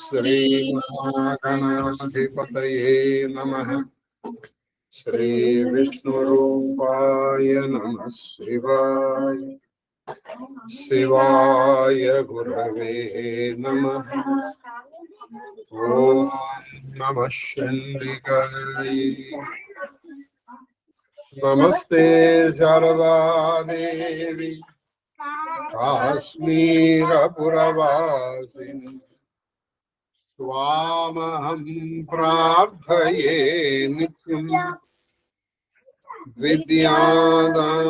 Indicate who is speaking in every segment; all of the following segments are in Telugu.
Speaker 1: श्रीमहागणाधिपतये नमः। श्रीविष्णुरूपाय नमः शिवाय। शिवाय गुरवे नमः। ओम नमः चंडिकाय। नमस्ते शारदा देवी काश्मीरपुरवासिनी स्वामहं प्रार्थये नित्यं विद्यादां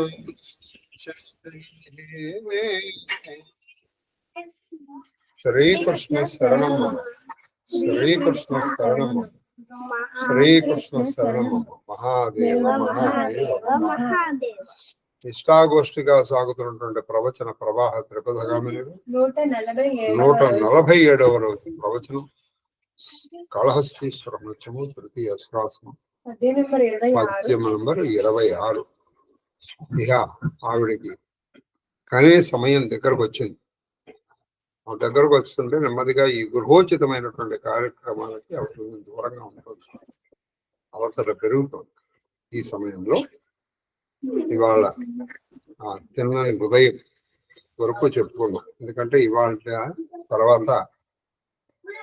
Speaker 1: श्री कृष्ण शरणं श्री कृष्ण शरणं श्री कृष्ण शरणं महादेव महादेव महादेव। ఇష్టాగోష్ఠిగా సాగుతున్నటువంటి ప్రవచన ప్రవాహ త్రిపథగామినిలో 147వ రోజు ప్రవచనం కాళహస్తీశ్వర నృత్యము తృతీయ శ్వాసము పద్యం నంబర్ 26. ఇక ఆవిడికి కనే సమయం దగ్గరకు వచ్చింది. ఆ దగ్గరకు వస్తుంటే నెమ్మదిగా ఈ గృహోచితమైనటువంటి కార్యక్రమాలకి ఆవిడ దూరంగా ఉండవచ్చు, అవసరం పెరుగుతుంది. ఈ సమయంలో ఇవాళ తిన్నని ఉదయం వరకు చెప్పుకున్నాం. ఎందుకంటే ఇవాళ తర్వాత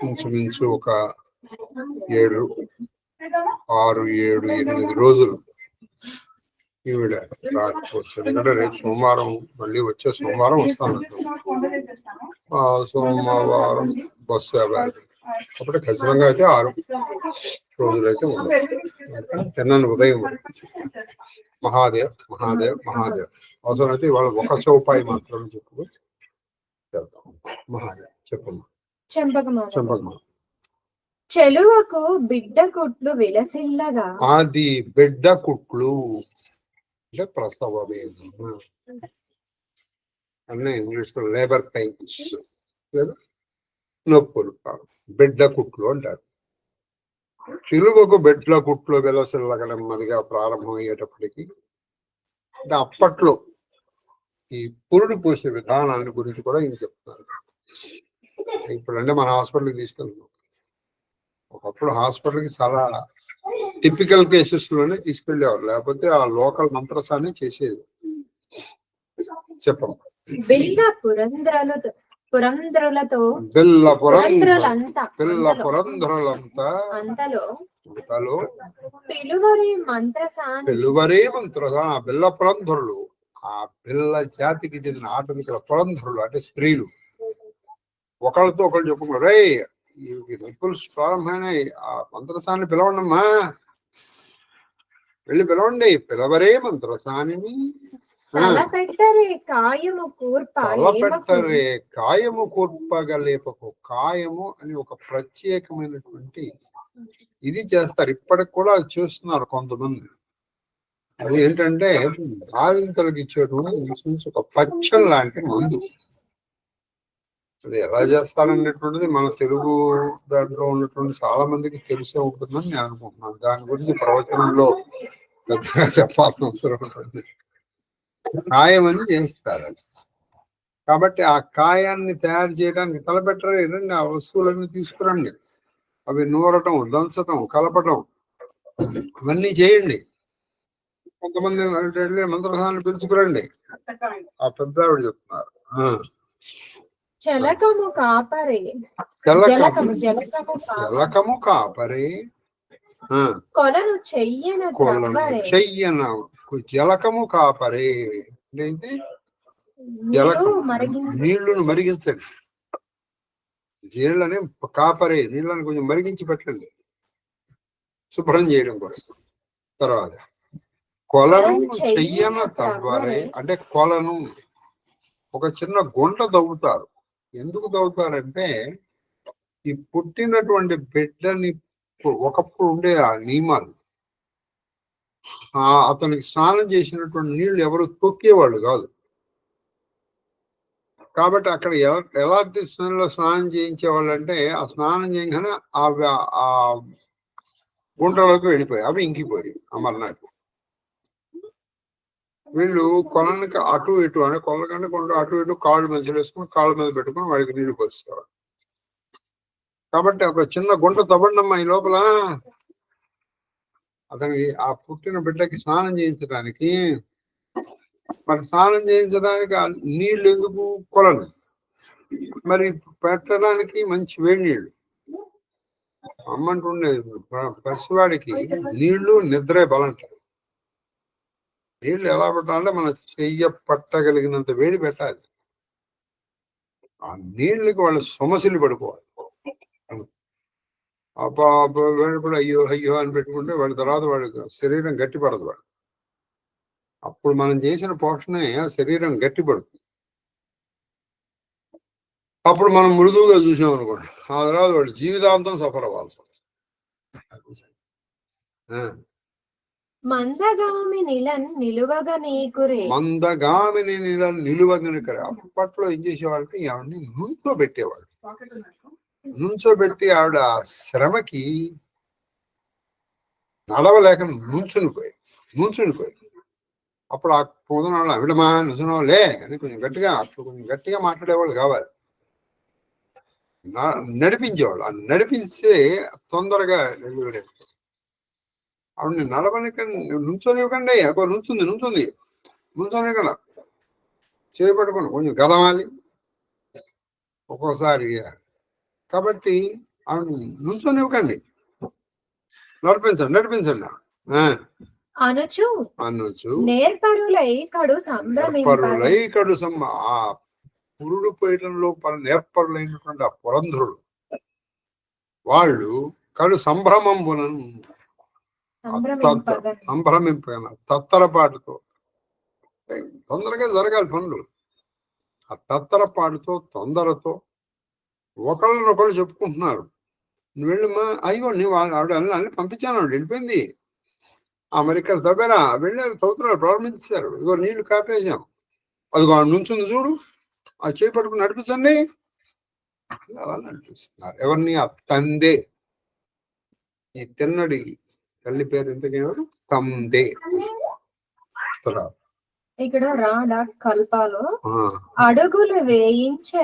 Speaker 1: ఇంచుమించు ఒక 6, 7, 8 రోజులు ఈవిడ రాకపోవచ్చు. ఎందుకంటే రేపు సోమవారం, మళ్ళీ వచ్చే సోమవారం వస్తాను. సోమవారం బస్సు 50, అప్పుడే ఖచ్చితంగా అయితే 6 రోజులైతే ఉన్నాయి. తిన్నని ఉదయం మహాదేవ్ మహాదేవ్ మహాదేవ్. అవసరమైతే ఇవాళ ఒక చౌపాయి మాత్రం చెప్పు చేద్దాం. మహాదేవ్ చెప్పమ్మా. చెంపకమా
Speaker 2: చెలువకు బిడ్డ కుట్లు విలసిల్లగా.
Speaker 1: అది బిడ్డ కుట్లు అంటే ప్రసవ వేదన, అన్నీ ఇంగ్లీష్ లో లేబర్ పెయిన్స్ లేదా నొప్పులు కాదు, బిడ్డ కుట్లు అంటారు. తెలుగుకు బిడ్డ కుట్లు విలసిల్లగా నెమ్మదిగా ప్రారంభమయ్యేటప్పటికీ అంటే అప్పట్లో ఈ పురుడు పోసే విధానాన్ని గురించి కూడా ఈయన చెప్తున్నారు. ఇప్పుడు అంటే మన హాస్పిటల్కి తీసుకెళ్తాం. ఒకప్పుడు హాస్పిటల్కి చాలా టిపికల్ కేసెస్ లోనే తీసుకెళ్లేవారు, లేకపోతే ఆ లోకల్ మంత్రసాన్ని చేసేది. చెప్పండి.
Speaker 2: బిల్ల పురంధ్రులంతా పిలువరే
Speaker 1: మంత్రసా బిల్ల పురంధరులు, ఆ బిల్ల జాతికి చెందిన ఆటవికుల పురంధరులు అంటే స్త్రీలు ఒకళ్ళతో ఒకళ్ళు చెప్పుకున్నారు, రే ఈ నొప్పులు ప్రారంభమైన ఆ మంత్రసాన్ని పిలవండమ్మా, వెళ్ళి పిలవండి. పిలవరే మంత్రసాని
Speaker 2: తలపెట్టరే
Speaker 1: కాయము కూర్పగలేపకు. కాయము అని ఒక ప్రత్యేకమైనటువంటి ఇది చేస్తారు, ఇప్పటికి కూడా అది చేస్తున్నారు కొంతమంది. అది ఏంటంటే బాధితులకు ఇచ్చేటువంటి ఒక పచ్చం లాంటి మందు. అది ఎలా చేస్తారనేటువంటిది మన తెలుగు దాంట్లో ఉన్నటువంటి చాలా మందికి తెలిసే ఉంటుందని నేను అనుకుంటున్నాను. దాని గురించి ప్రవచనంలో పెద్దగా చెప్పాల్సిన అవసరం ఉంటుంది. కాయమని చేస్తారు. కాబట్టి ఆ కాయాన్ని తయారు చేయడానికి తలపెట్టరు, ఏంటంటే ఆ వస్తువులన్నీ తీసుకురండి, అవి నూరటం, దంచటం, కలపటం ఇవన్నీ చేయండి. కొంతమంది మంత్రసాన్ని పిలుచుకురండి. ఆ పెద్ద ఆవిడ చెప్తున్నారు,
Speaker 2: జలకము కాపరే కొలను చెయ్యన
Speaker 1: జలకము కాపరే అంటే నీళ్లను మరిగించండి. నీళ్ళని కాపరే, నీళ్ళని కొంచెం మరిగించి పెట్టండి శుభ్రం చేయడం కోసం. తర్వాత కొలను చెయ్యన తవ్వరే అంటే కొలను ఒక చిన్న గుంట తవ్వుతారు. ఎందుకు తవ్వుతారంటే ఈ పుట్టినటువంటి బిడ్డని ఒకప్పుడు ఉండే ఆ నియమాలు, అతనికి స్నానం చేసినటువంటి నీళ్లు ఎవరు తొక్కేవాళ్ళు కాదు. కాబట్టి అక్కడ ఎలాంటి స్నానం చేయించేవాళ్ళు అంటే ఆ స్నానం చేయగానే ఆ గుంటలోకి వెళ్ళిపోయి అవి ఇంకిపోయి అమర్నాథ్. వీళ్ళు కొలనికి అటు ఇటు అంటే కొల కంటే కొండ అటు ఇటు కాళ్ళు మధ్యలో వేసుకుని కాళ్ళ మీద పెట్టుకుని వాడికి నీళ్లు పోస్తారు. కాబట్టి ఒక చిన్న గుంట తవ్వండమ్మా ఈ లోపల. అతనికి ఆ పుట్టిన బిడ్డకి స్నానం చేయించడానికి, మరి స్నానం చేయించడానికి ఆ నీళ్లు ఎందుకు? కొలను. మరి పెట్టడానికి మంచి వేడి నీళ్లు. అమ్మంటుండేది పసివాడికి నీళ్లు నిద్రే బలంట. నీళ్లు ఎలా పెట్టాలంటే మన చెయ్య పట్టగలిగినంత వేడి పెట్టాలి. ఆ నీళ్ళకి వాళ్ళు సొమసిలు పడుకోవాలి. వేడిపడి అయ్యో అయ్యో అని పెట్టుకుంటే వాడి తర్వాత వాడి శరీరం గట్టిపడదు. వాడు అప్పుడు మనం చేసిన పోషణే ఆ శరీరం గట్టిపడుతుంది. అప్పుడు మనం మృదువుగా చూసాం అనుకోండి, ఆ తర్వాత వాడు జీవితాంతం సఫర్ అవ్వాల్సి వస్తుంది.
Speaker 2: మందగామిని
Speaker 1: నిలువగనికరే. అప్పట్లో ఏం చేసేవాళ్ళకి ఆవిడని నుంచోబెట్టేవాళ్ళు. నుంచోబెట్టి ఆవిడ శ్రమకి నడవలేక నుంచునిపోయి. అప్పుడు ఆ పొందనాళ్ళు ఆవిడమా నుంచునోలే అని కొంచెం గట్టిగా మాట్లాడేవాళ్ళు కావాలి. నడిపించేవాళ్ళు. ఆ నడిపిస్తే తొందరగా ఆవిడని నడవనిక నుంచోనివ్వకండి. నుంచోనే కదా చేపట్టుకోండి, కొంచెం గదవాలి ఒక్కోసారి. కాబట్టి ఆవిడ నుంచోనివ్వకండి, నడిపించండి అనొచ్చు.
Speaker 2: నేర్పరులై కడు
Speaker 1: ఆ పురుడు పీఠంలో నేర్పరులైనటువంటి ఆ పురంధరుడు వాళ్ళు కడు సంభ్రమింపగల తత్తరపాటుతో, తొందరగా జరగాలి పనులు. ఆ తత్తరపాటుతో తొందరతో ఒకళ్ళనొకళ్ళు చెప్పుకుంటున్నారు. నువ్వు వెళ్ళమ్మా, అయ్యో నువ్వు ఆవిడ అన్ని పంపించాను, ఆవిడ వెళ్ళిపోయింది. మరి ఇక్కడ తవ్వారా? వెళ్ళారు, తవ్వుతున్నారు, ప్రారంభించారు. ఇగో నీళ్లు కాపేసాం, అదిగో నుంచుంది చూడు, ఆ చేయి పట్టుకుని నడిపించండి అలా నడిపిస్తున్నారు. ఎవరిని? ఆ తందే. ఈ తిన్నడి తల్లి పేరు ఎంతకేమో తందే.
Speaker 2: ఇక్కడ కల్పాలో అడుగులు వేయించే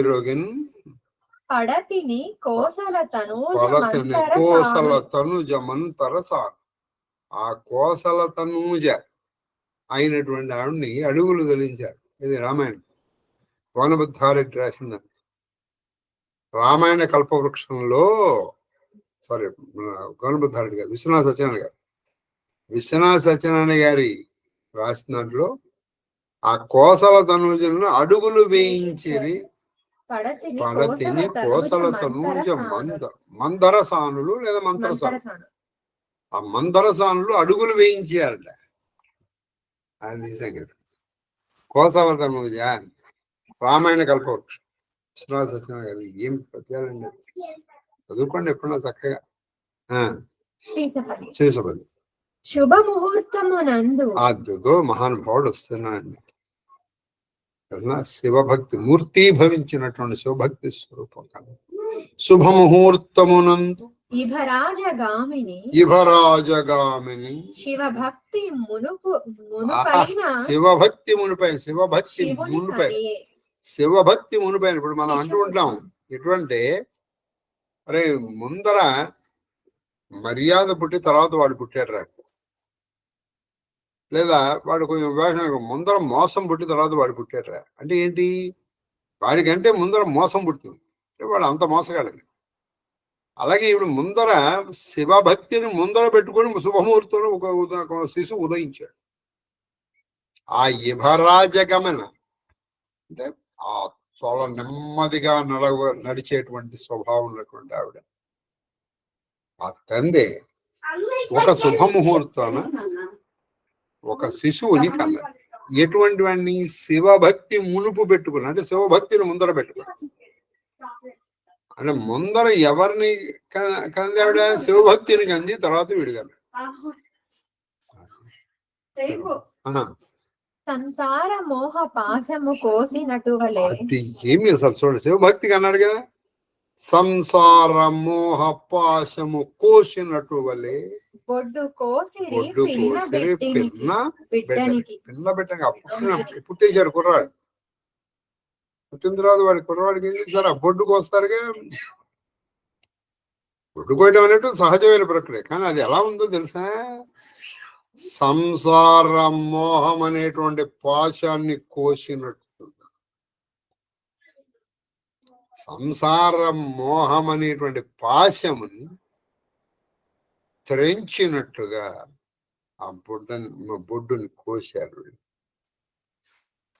Speaker 2: రొగిన్ పడతిని కోసల
Speaker 1: తనుజ మంతరస. ఆ కోసల తనూజ అయినటువంటి ఆవిడ్ని అడుగులు తొలించారు. ఇది రామాయణం. వనబుద్ధారెడ్డి రాసింది. రామాయణ కల్పవృక్షంలో గౌనబుద్ధారెడ్డి గారు, విశ్వనాథ సత్యనారాయణ గారి రాసిన దాంట్లో ఆ కోసల తనూజలను అడుగులు వేయించేది పడతిని కోసల తనూజ మందరసానులు లేదా మంత్రసానులు. ఆ మందరసానులు అడుగులు వేయించారట. అది నిజంగా కోసల తనూజ రామాయణ కల్పవృక్షం. విశ్వనాథ సత్యనారాయణ గారు ఏం పద్యాలండి, చదువుకోండి ఎప్పుడన్నా చక్కగా. చేసపది
Speaker 2: శుభముహూర్తమునందు
Speaker 1: అదిగో మహానుభావుడు వస్తున్నాడండి. శివభక్తి మూర్తీభవించినటువంటి శివభక్తి స్వరూపం కదా. శుభముహూర్తమునందు ఇభరాజగామిని
Speaker 2: శివభక్తి
Speaker 1: మునుపైన ఇప్పుడు మనం అంటూ ఉంటాం. ఎటువంటి అరే ముందర మర్యాద పుట్టి తర్వాత వాడు పుట్టాడు రా, లేదా వాడు కొంచెం వేషం ముందర మోసం పుట్టి తర్వాత వాడు పుట్టాడురా అంటే ఏంటి? వాడికంటే ముందర మోసం పుట్టింది, వాడు అంత మోసగాడని. అలాగే ఇప్పుడు ముందర శివభక్తిని ముందర పెట్టుకొని శుభముహూర్తంలో ఒక శిశువు ఉదయించాడు. ఆ ఇభరాజగమన అంటే ఆ చాలా నెమ్మదిగా నడిచేటువంటి స్వభావం ఉన్నటువంటి ఆవిడ, ఆ తండ్రి ఒక శుభముహూర్తాన ఒక శిశువుని కన్నారు. ఎటువంటి వాడిని? శివభక్తి మునుపు పెట్టుకుని, అంటే శివభక్తిని ముందర పెట్టుకుని. అంటే ముందర ఎవరిని కంది ఆవిడ? శివభక్తిని కంది, తర్వాత వీడిగారు.
Speaker 2: సంసార మోహ పాశము కోసినట్టు
Speaker 1: ఏమి అసలు చూడండి, శివభక్తికి అన్నాడు కదా, సంసార మోహ పాశము కోసినట్టు వలే
Speaker 2: బొడ్డు కోసిరి
Speaker 1: పిన్న పెట్టగా పుట్టేశాడు కుర్రాడు. పుట్టిన తర్వాత వాడి కుర్రవాడికి ఏం చేశారు, ఆ బొడ్డుకు వస్తారుగా. బొడ్డు కోయటం అనేట్టు సహజమైన ప్రక్రియ, కానీ అది ఎలా ఉందో తెలుసా, సంసార మోహం అనేటువంటి పాశాన్ని కోసినట్టు, సంసార మోహం అనేటువంటి పాశముని త్రెంచినట్టుగా ఆ బొడ్డుని కోశారు.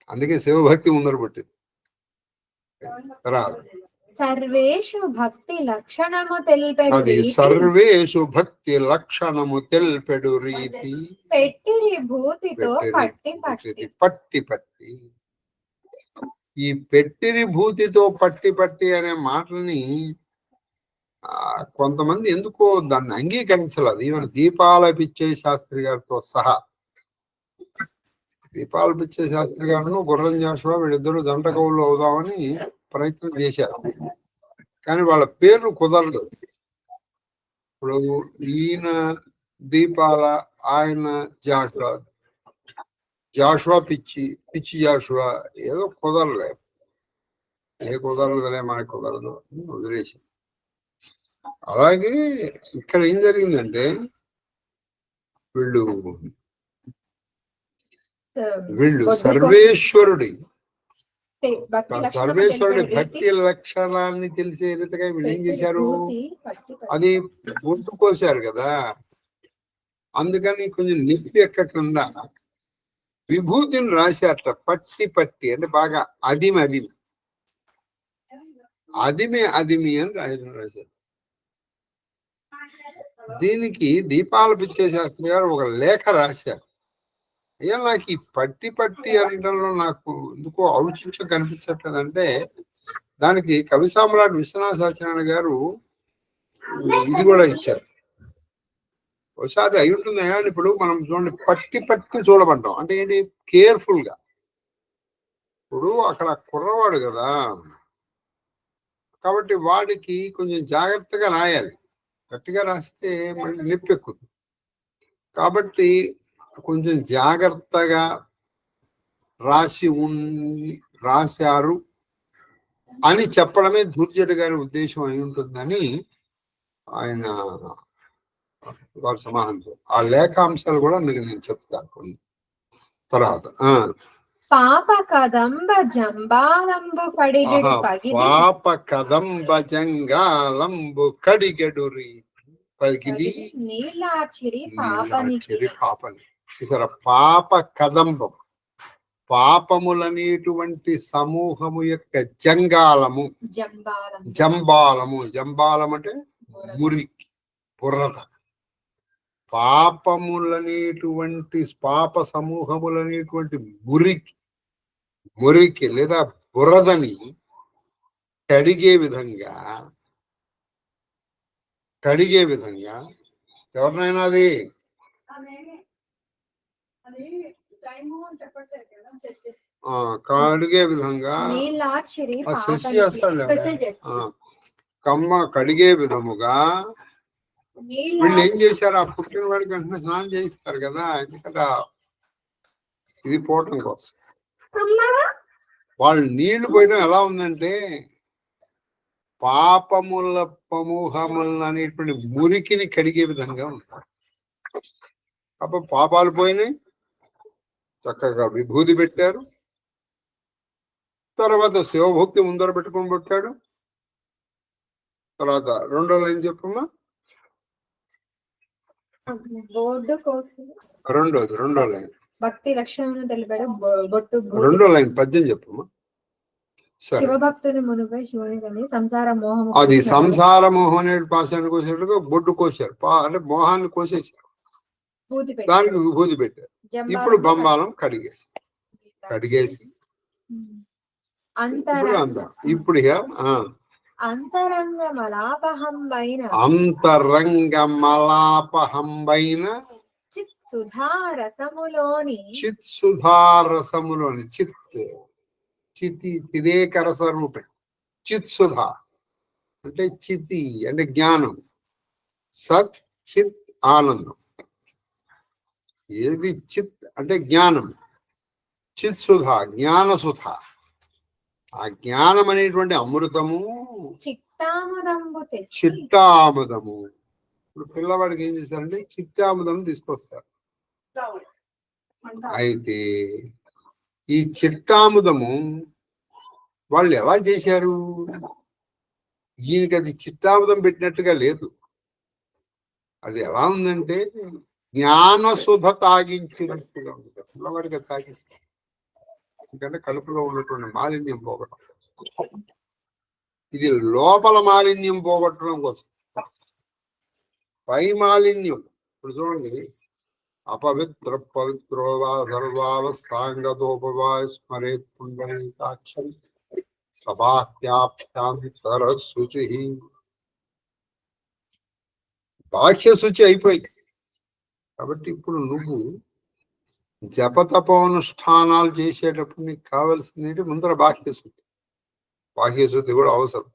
Speaker 1: అందుకే శివభక్తి ముందర పుట్టింది.
Speaker 2: సర్వేషు భక్తి లక్షణము తెలిపెడు
Speaker 1: అది సర్వేషు భక్తి లక్షణము తెలిపెడు రీతి
Speaker 2: పెట్టిరి భూతితో పట్టి
Speaker 1: పట్టి పట్టి. ఈ పెట్టిరి భూతితో పట్టి పట్టి అనే మాటని కొంతమంది ఎందుకో దాన్ని అంగీకరించలేదు. ఈవెన్ దీపాల పిచ్చయ్య శాస్త్రి గారితో సహా. దీపాల పిచ్చయ్య శాస్త్రి గారు గుర్రం జాషువా వీళ్ళిద్దరూ జంట కవులు అవుదామని ప్రయత్నం చేశారు, కానీ వాళ్ళ పేర్లు కుదరదు. ఇప్పుడు ఈయన దీపాల, ఆయన జాషువా, జాషువా పిచ్చి జాషువా, ఏదో కుదరలే. కుదరదులే మనకు కుదరదు వదిలేసి. అలాగే ఇక్కడ ఏం జరిగిందంటే వీళ్ళు సర్వేశ్వరుడి భక్తి లక్షణాన్ని తెలిసే రీతిగా వీళ్ళు ఏం చేశారు, అది గుర్తు కోసారు కదా. అందుకని కొంచెం నిప్పి ఎక్కకుండా విభూతిని రాశారట, పట్టి పట్టి అంటే బాగా అదిమి అని రాశారు. దీనికి దీపాల పిచ్చయ్య శాస్త్రి గారు ఒక లేఖ రాశారు. అయ్యా, నాకు ఈ పట్టి పట్టి అనడంలో నాకు ఎందుకో ఔచిత్యం కనిపించట్లేదంటే దానికి కవి సామ్రాట్ విశ్వనాథ సత్యనారాయణ గారు ఇది కూడా ఇచ్చారు. ఒకసారి అయి ఉంటుంది. ఇప్పుడు మనం చూడండి, పట్టి పట్టి చూడమంటాం అంటే ఏంటి, కేర్ఫుల్ గా. ఇప్పుడు అక్కడ కుర్రవాడు కదా, కాబట్టి వాడికి కొంచెం జాగ్రత్తగా రాయాలి. గట్టిగా రాస్తే మళ్ళీ నొప్పి ఎక్కుతుంది. కాబట్టి కొంచెం జాగ్రత్తగా రాశారు అని చెప్పడమే ధూర్జటి గారి ఉద్దేశం అయి ఉంటుందని ఆయన వారి సమాధానం. ఆ లేఖాంశాలు కూడా మీకు నేను చెప్తాను కొన్ని తర్వాత.
Speaker 2: పాప కదంబ జంబాలంబు
Speaker 1: కడిగెడు పగిలి
Speaker 2: నీళ్ళార్చిరి
Speaker 1: పాపని. చూసారా, పాప కదంబం, పాపములనేటువంటి సమూహము యొక్క జంబాలము అంటే మురికి, బురద. పాపములనేటువంటి పాప సమూహములనేటువంటి మురికి లేదా బురదని కడిగే విధంగా ఎవరినైనా అది కడిగే విధంగా కడిగే విధముగా వీళ్ళు ఏం చేశారు, ఆ పుట్టిన వాడికి వెంటనే స్నానం చేయిస్తారు కదా, ఎందుకంటే ఇది పోవటం కోసం. వాళ్ళు నీళ్లు పోయడం ఎలా ఉందంటే పాపముల సమూహములు అనేటువంటి మురికిని కడిగే విధంగా ఉంటారు. అప్పుడు పాపాలు పోయినాయి, చక్కగా విభూతి పెట్టారు, తర్వాత శివభక్తి ముందర పెట్టుకొని పెట్టాడు. తర్వాత రెండో లైన్ చెప్పమ్మా. రెండో లైన్
Speaker 2: భక్తి లక్షణం తెలిపాడు బొట్టు.
Speaker 1: రెండో లైన్ పద్యం చెప్పమ్మా.
Speaker 2: శివభక్తుని మునిపై శివుని సంసార మోహం,
Speaker 1: అది సంసార మోహం అనే పాశాన్ని కోసేట్టుగా బొడ్డు కోసారు, అంటే మోహాన్ని కోసేసారు, దానికి విభూతి పెట్టారు. ఇప్పుడు బంబాలం కడిగేసి ఇప్పుడు అంతరంగమలాపహంబైన చిత్సుధారసములోని చిదేకరస రూపే చిత్సుధ అంటే చితి అంటే జ్ఞానం, సత్ చిత్ ఆనందం. ఏది చిత్ అంటే జ్ఞానం, చిత్సుధ జ్ఞానసుధ. ఆ జ్ఞానం అనేటువంటి అమృతము
Speaker 2: చిట్టాముదంబు తెచ్చి
Speaker 1: చిట్టాముదము. ఇప్పుడు పిల్లవాడికి ఏం చేస్తారంటే చిట్టాముదం తీసుకొస్తారు. అయితే ఈ చిట్టాముదము వాళ్ళు ఎలా చేశారు? ఈయనకి అది చిట్టాముదం పెట్టినట్టుగా లేదు. అది ఎలా ఉందంటే జ్ఞానసుధ తాగించినట్టుగా ఉంది. పిల్లవాడికి తాగిస్తారు. ఎందుకంటే కడుపులో ఉన్నటువంటి మాలిన్యం పోగొట్టడం, ఇది లోపల మాలిన్యం పోగొట్టడం కోసం. పై మాలిన్యం ఇప్పుడు చూడండి, అపవిత్ర పవిత్రోవా సర్వావస్థాంగతోపవా స్మరేత్ పుండరీకాక్షం సబాహ్యాప్యాంతర శుచి. బాహ్య శుచి అయిపోయింది. కాబట్టి ఇప్పుడు నువ్వు జపతపోనుష్ఠానాలు చేసేటప్పుడు నీకు కావాల్సింది ముందర బాహ్య శుద్ధి. బాహ్య శుద్ధి కూడా అవసరం.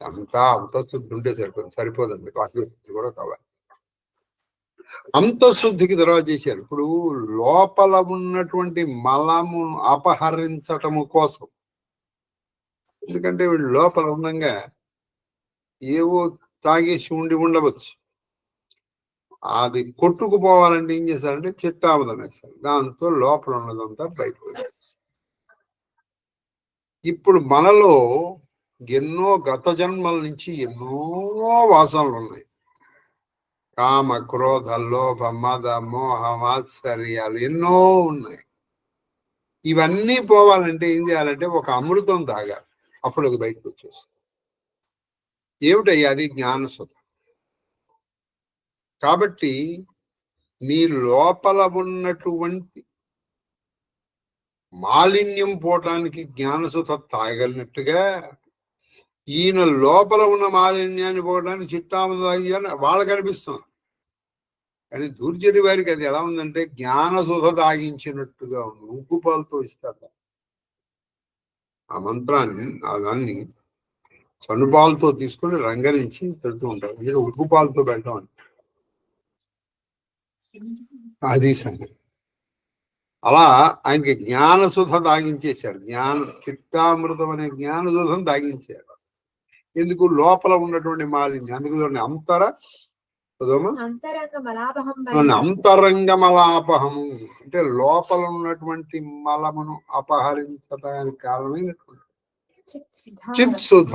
Speaker 1: అంతఃశుద్ధి ఉంటే సరిపోదండి, బాహ్య శుద్ధి కూడా కావాలి. అంతఃశుద్ధికి తర్వాత చేశారు. ఇప్పుడు లోపల ఉన్నటువంటి మలము అపహరించటము కోసం. ఎందుకంటే వీళ్ళు లోపల ఉండగా ఏవో తాగేసి ఉండవచ్చు. అది కొట్టుకుపోవాలంటే ఏం చేశారంటే చిట్టాముదం వేస్తారు. దాంతో లోపల ఉన్నదంతా బయటకు వచ్చేస్తారు. ఇప్పుడు మనలో ఎన్నో గత జన్మల నుంచి ఎన్నో వాసనలు ఉన్నాయి. కామ, క్రోధ, లోభ, మద, మోహ, మాత్సర్యాలు ఎన్నో ఉన్నాయి. ఇవన్నీ పోవాలంటే ఏం చేయాలంటే ఒక అమృతం తాగాలి. అప్పుడు అది బయటకు వచ్చేస్తుంది. ఏమిటయ్యా అది? జ్ఞానసుధ. కాబట్టి నీ లోపల ఉన్నటువంటి మాలిన్యం పోవటానికి జ్ఞానసుధ తాగలినట్టుగా ఈయన లోపల ఉన్న మాలిన్యాన్ని పోవడానికి చిట్టాముదం తాగాలని వాళ్ళకి అనిపిస్తుంది. కానీ దూర్జటి వారికి అది ఎలా ఉందంటే జ్ఞానసుధ తాగించినట్టుగా ఉంది. ఉక్కుపాలతో ఇస్తారు ఆ మంత్రాన్ని. దాన్ని చనుపాలతో తీసుకుని రంగరించి పెడుతూ ఉంటారు. ఇది ఉక్కుపాలతో పెట్టడం అని అది సంగతి. అలా ఆయనకి జ్ఞానసుధ తాగించేశారు. చిట్టామృతం అనే జ్ఞానసుధం తాగించారు. ఎందుకు? లోపల ఉన్నటువంటి మాలిన్యం. అందుకు అంతరంగ మలాపహము అంటే లోపల ఉన్నటువంటి మలమును అపహరించడానికి కారణమైనటువంటి చిత్సుధ.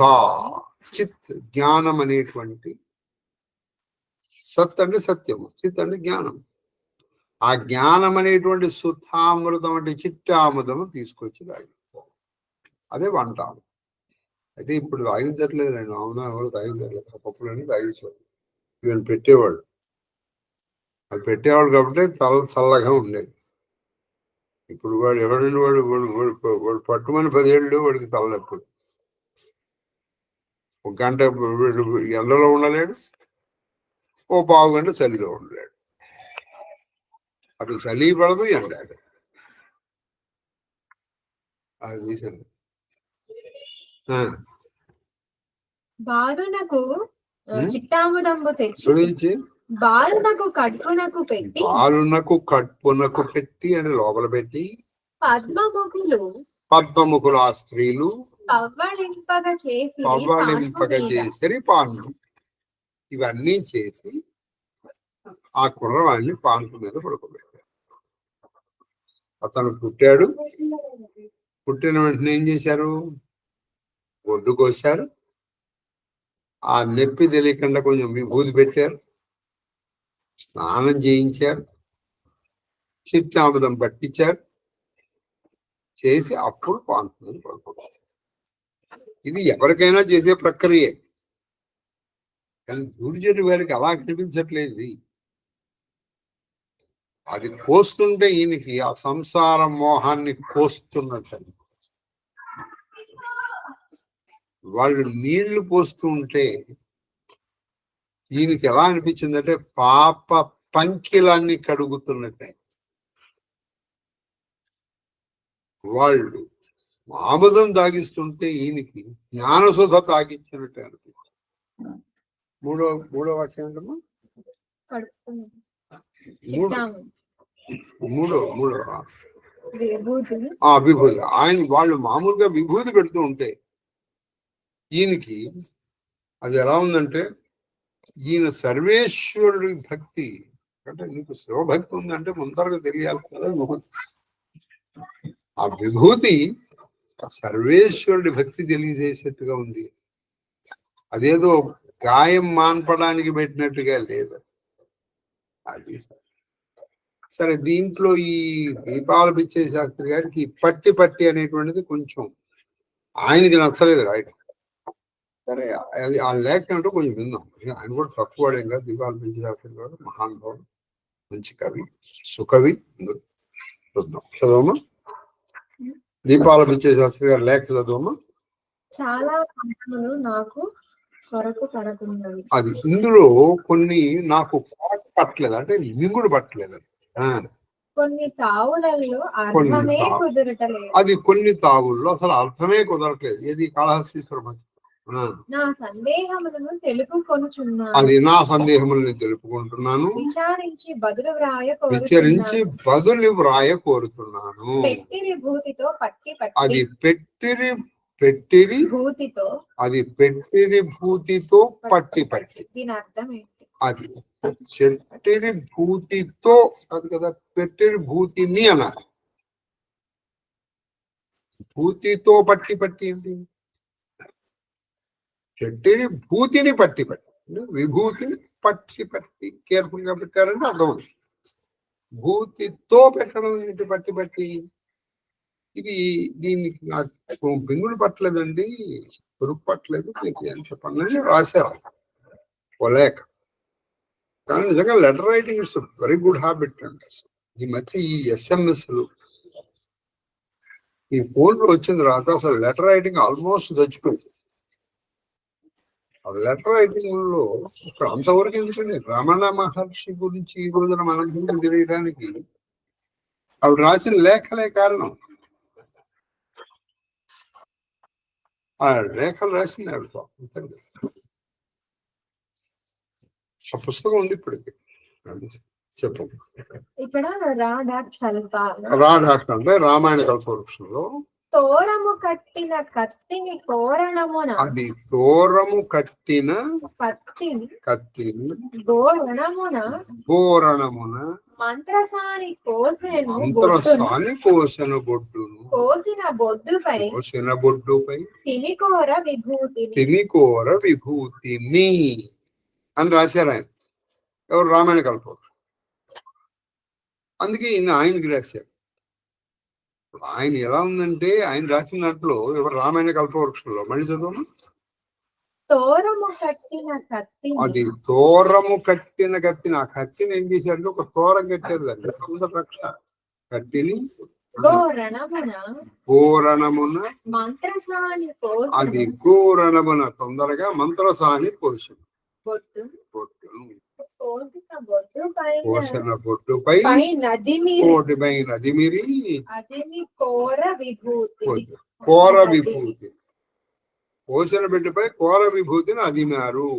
Speaker 1: చిత్ జ్ఞానం అనేటువంటి, సత్ అంటే సత్యము, చిత్ అంటే జ్ఞానం. ఆ జ్ఞానం అనేటువంటి శుద్ధామృతం అంటే చిట్టామృతము తీసుకొచ్చి తాగిపో. అదే వంటాము. అయితే ఇప్పుడు తాగించట్లేదు. నేను అవునా ఎవరు తాగించట్లేదు. పప్పులన్నీ తాగించేవాడు. ఈవెన్ పెట్టేవాడు. అది పెట్టేవాడు కాబట్టి చల్లగా ఉండేది. ఇప్పుడు వాడు ఎవరండి? వాడు పట్టుమని 10 ఏళ్ళు వాడికి తలనొప్పుడు. ఒక గంట ఎండలో ఉండలేడు, ఓ పావు గంట చలిలో ఉండలేడు. అటు చలి పడదు, ఎండ. అది
Speaker 2: బారునకు చిట్టాముదంబు తెచ్చి బారునకు కడుపునకు పెట్టి
Speaker 1: అని లోపల పెట్టి
Speaker 2: పద్మముఖులు
Speaker 1: ఆ స్త్రీలు పవ్వళింపగ చేసి పాన్పు ఇవన్నీ చేసి ఆ కుర్రవాడిని పాన్పు మీద పడుకోబెట్టారు. అతను పుట్టాడు. పుట్టిన వెంటనే ఏం చేశారు? ఒడ్డు కోశారు. ఆ నొప్పి తెలియకుండా కొంచెం విభూతి పెట్టారు. స్నానం చేయించారు. చిట్టాముదం పట్టించారు. చేసి అప్పుడు పాన్పు మీద పడుకోబెట్టారు. ఇది ఎవరికైనా చేసే ప్రక్రియ. కానీ దూర్జటి వారికి అలా కనిపించట్లేదు. అది కోస్తుంటే ఈయనకి ఆ సంసార మోహాన్ని కోస్తున్నట్టు. వాళ్ళు నీళ్లు పోస్తూ ఉంటే ఈయనకి ఎలా అనిపించిందంటే పాప పంకిలన్నీ కడుగుతున్నట్టే. వాళ్ళు ఆముదం తాగిస్తుంటే ఈయనకి జ్ఞానసుధ తాగించినట్టే అనిపించింది. మూడో వాక్యం ఏంటమ్మా? మూడో విభూతి. వాళ్ళు మామూలుగా విభూతి పెడుతూ ఉంటే ఈయనకి అది ఎలా ఉందంటే, ఈయన సర్వేశ్వరుడి భక్తి అంటే, నీకు శివభక్తి ఉందంటే ముందరగా తెలియాలి కదా విభూతి. ఆ విభూతి సర్వేశ్వరుడి భక్తి తెలియజేసేట్టుగా ఉంది. అదేదో గాయం మాన్పడానికి పెట్టినట్టుగా లేదు. అది సరే. దీంట్లో ఈ దీపాల పిచ్చయ్య శాస్త్రి గారికి పట్టి అనేటువంటిది కొంచెం ఆయనకి నచ్చలేదు రాయడం. సరే, అది ఆ లేఖ ఏంటో కొంచెం విందాం. ఆయన కూడా తక్కువ వాడేం కాదు. దీపాల పిచ్చయ్య శాస్త్రి గారు మహానుభావుడు, మంచి కవి, సుకవి. చూద్దాం, చదవమా. దీపాల పిచ్చయ్య శాస్త్రి గారు లేఖ చదవమా.
Speaker 2: చాలా పంటలు నాకు కొరకు పడకున్నవి. అది
Speaker 1: ఇందులో కొన్ని నాకు పట్టలేదు, అంటే మింగుడు పట్టలేదు.
Speaker 2: కొన్ని తావులలో అర్థమే కుదరటలేదు.
Speaker 1: అది కొన్ని తావుల్లో అసలు అర్థమే కుదరట్లేదు. ఇది కాళహస్తీశ్వర
Speaker 2: నా సందేహములను తెలుపుకొనుచున్నాను.
Speaker 1: అది నా సందేహములను తెలుపుకుంటున్నాను.
Speaker 2: విచారించి
Speaker 1: బదులు వ్రాయ కోరుతున్నాను.
Speaker 2: పెట్టిరి భూతితో పట్టి
Speaker 1: అది పెట్టిరి
Speaker 2: భూతితో,
Speaker 1: అది పెట్టిరి భూతితో పట్టి.
Speaker 2: దీని అర్థం ఏంటి?
Speaker 1: అది చెట్టిరి భూతితో అది కదా, పెట్టిరి భూతిని అన్నారు. భూతితో పట్టి ఏంటి? చెట్టిరి భూతిని పట్టి విభూతిని పట్టి కేర్ఫుల్ గా పెట్టారంటే అర్థం. భూతితో పెట్టడం ఏంటి? పట్టి ఇది దీనికి నాకు బెంగుడు పట్టలేదండి, పురుగు పట్టలేదు, మీకు ఏం చెప్పండి రాశారు పోలేక. కానీ నిజంగా letter writing it's very good habit అండి. ఈ మధ్య ఈ SMS-లు ఈ ఫోన్లో వచ్చిన తర్వాత అసలు లెటర్ రైటింగ్ ఆల్మోస్ట్ చచ్చిపోయింది. ఆ లెటర్ రైటింగ్ లో ఇక్కడ అంతవరకు ఎందుకండి, రమణ మహర్షి గురించి ఈ రోజున మనం తెలియడానికి ఆవిడ రాసిన లేఖలే కారణం. ఆ లేఖలు రాసింది ఆవిడ. ఆ పుస్తకం ఉంది ఇప్పటికి. చెప్పు.
Speaker 2: ఇక్కడ
Speaker 1: రాఢాట్ అంటే రామాయణ కల్పవృక్షంలో
Speaker 2: తోరము కట్టిన కత్తిని తోరణమున,
Speaker 1: అది తోరము కట్టిన
Speaker 2: కత్తిని బోరణమున
Speaker 1: మంత్రసాని
Speaker 2: కోసెను బొడ్డును, కోసిన బొడ్డుపై తినికోర
Speaker 1: విభూతిని అని రాశారు ఆయన. ఎవరు? రామాయణ కల్పవృక్షం. అందుకే ఆయనకి రాశారు. ఆయన ఎలా ఉందంటే, ఆయన రాసిన దాంట్లో ఎవరు రామాయణ కల్పవృక్షంలో మళ్ళీ చదువు.
Speaker 2: తోరము కట్టిన కత్తి,
Speaker 1: అది తోరము కట్టిన కత్తిని. ఆ కత్తిని ఏం చేశారంటే ఒక తోరం కట్టారు దాన్ని. రక్ష కత్తిని గోరణమున
Speaker 2: మంత్రసాని,
Speaker 1: అది గోరణమున తొందరగా మంత్రసాని పోషణ పోషణ బొడ్డుపై నదిమిరి కోర విభూతి, పోషణ బిడ్డపై కోర విభూతిని అదిమారు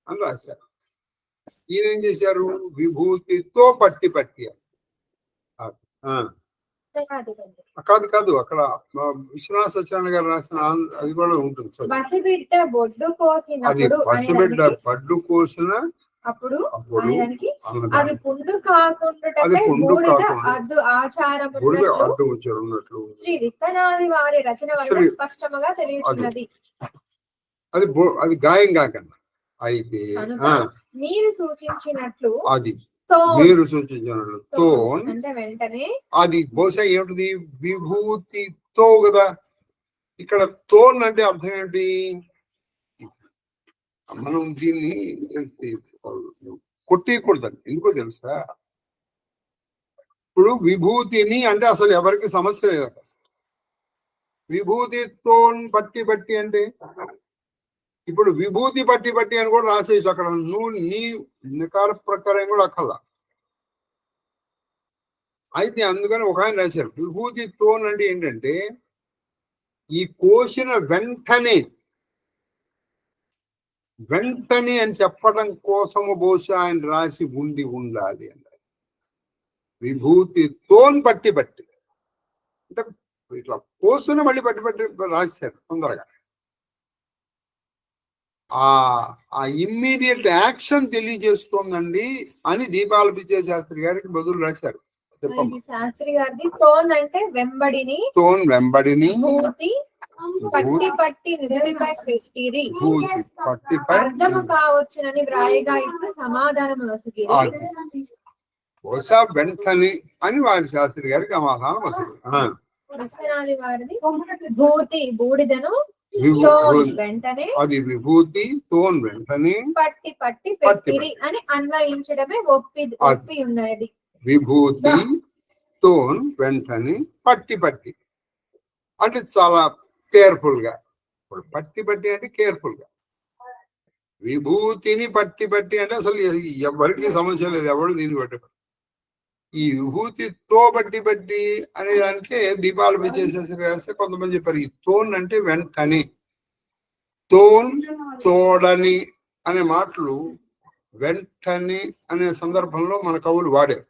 Speaker 1: అని రాశారు. ఈయన ఏం చేశారు? విభూతితో పట్టి కాదు అక్కడ విశ్వనాథ సత్యనారాయణ గారు రాసిన అది కూడా ఉంటుంది. అది పసిబిడ్డ బొడ్డు కోసిన
Speaker 2: అప్పుడు అది పుండు కాకుండా శ్రీ విశ్వనాథి వారి రచన వల్ల స్పష్టంగా తెలియచున్నది.
Speaker 1: అది గాయం కాకుండా అయితే
Speaker 2: మీరు సూచించినట్లు
Speaker 1: అంటే వెంటనే అది బహుశా ఏమిటిది? విభూతితో కదా. ఇక్కడ తోన్ అంటే అర్థం ఏంటి? మనం దీన్ని కొట్టేయకూడదండి. ఎందుకో తెలుసా? ఇప్పుడు విభూతిని అంటే అసలు ఎవరికి సమస్య లేదు. విభూతితో పట్టి అంటే ఇప్పుడు విభూతి పట్టి అని కూడా రాసేసి అక్కడ నువ్వు నీ నికార ప్రకారం కూడా అక్కర్లా. అయితే అందుకని ఒక ఆయన రాశారు విభూతితో అంటే ఏంటంటే ఈ కోసిన వెంటనే అని చెప్పడం కోసము బహుశా ఆయన రాసి ఉండాలి అన్నారు. విభూతితో పట్టి అంటే ఇట్లా పోస్తూనే మళ్ళీ పట్టి రాశారు తొందరగా. ఆ ఇమ్మీడియట్ యాక్షన్ తెలియజేస్తోందండి అని దీపాల విజయశాస్త్రి గారికి బదులు రాశారు.
Speaker 2: శాస్త్రి గారిది తోన్ అంటే వెంబడిని,
Speaker 1: తోన్ వెంబడిని,
Speaker 2: భూతి పట్టి పట్టి నిధులపై పెట్టిరి,
Speaker 1: పట్టిపై
Speaker 2: అర్థము కావచ్చునని వ్రాయగా ఇప్పుడు సమాధానం వసుగిరి.
Speaker 1: బహుశా వెంటనే అని వారి శాస్త్రి గారికి సమాధానం వస్తుంది.
Speaker 2: విశ్వనాథి వారిది భూతి బూడిదను, వెంటనే
Speaker 1: అది విభూతి, తోన్ వెంటనే,
Speaker 2: పట్టి పట్టి పెట్టిరి అని అన్వయించడమే ఒప్పి ఉన్నది.
Speaker 1: విభూతి, తోన్ వెంటనే, పట్టి పట్టి అంటే చాలా కేర్ఫుల్ గా. ఇప్పుడు పట్టి పట్టి అంటే కేర్ఫుల్ గా, విభూతిని పట్టి పట్టి అంటే అసలు ఎవరికి సమస్య లేదు, ఎవరు దీన్ని పట్టి. ఈ విభూతితో బట్టి బట్టి అనే దానికే దీపాలు వేసేసి కొంతమంది చెప్పారు. ఈ తోన్ అంటే వెంటనే, తోన్ తోడని అనే మాటలు వెంటనే అనే సందర్భంలో మన కవులు వాడారు.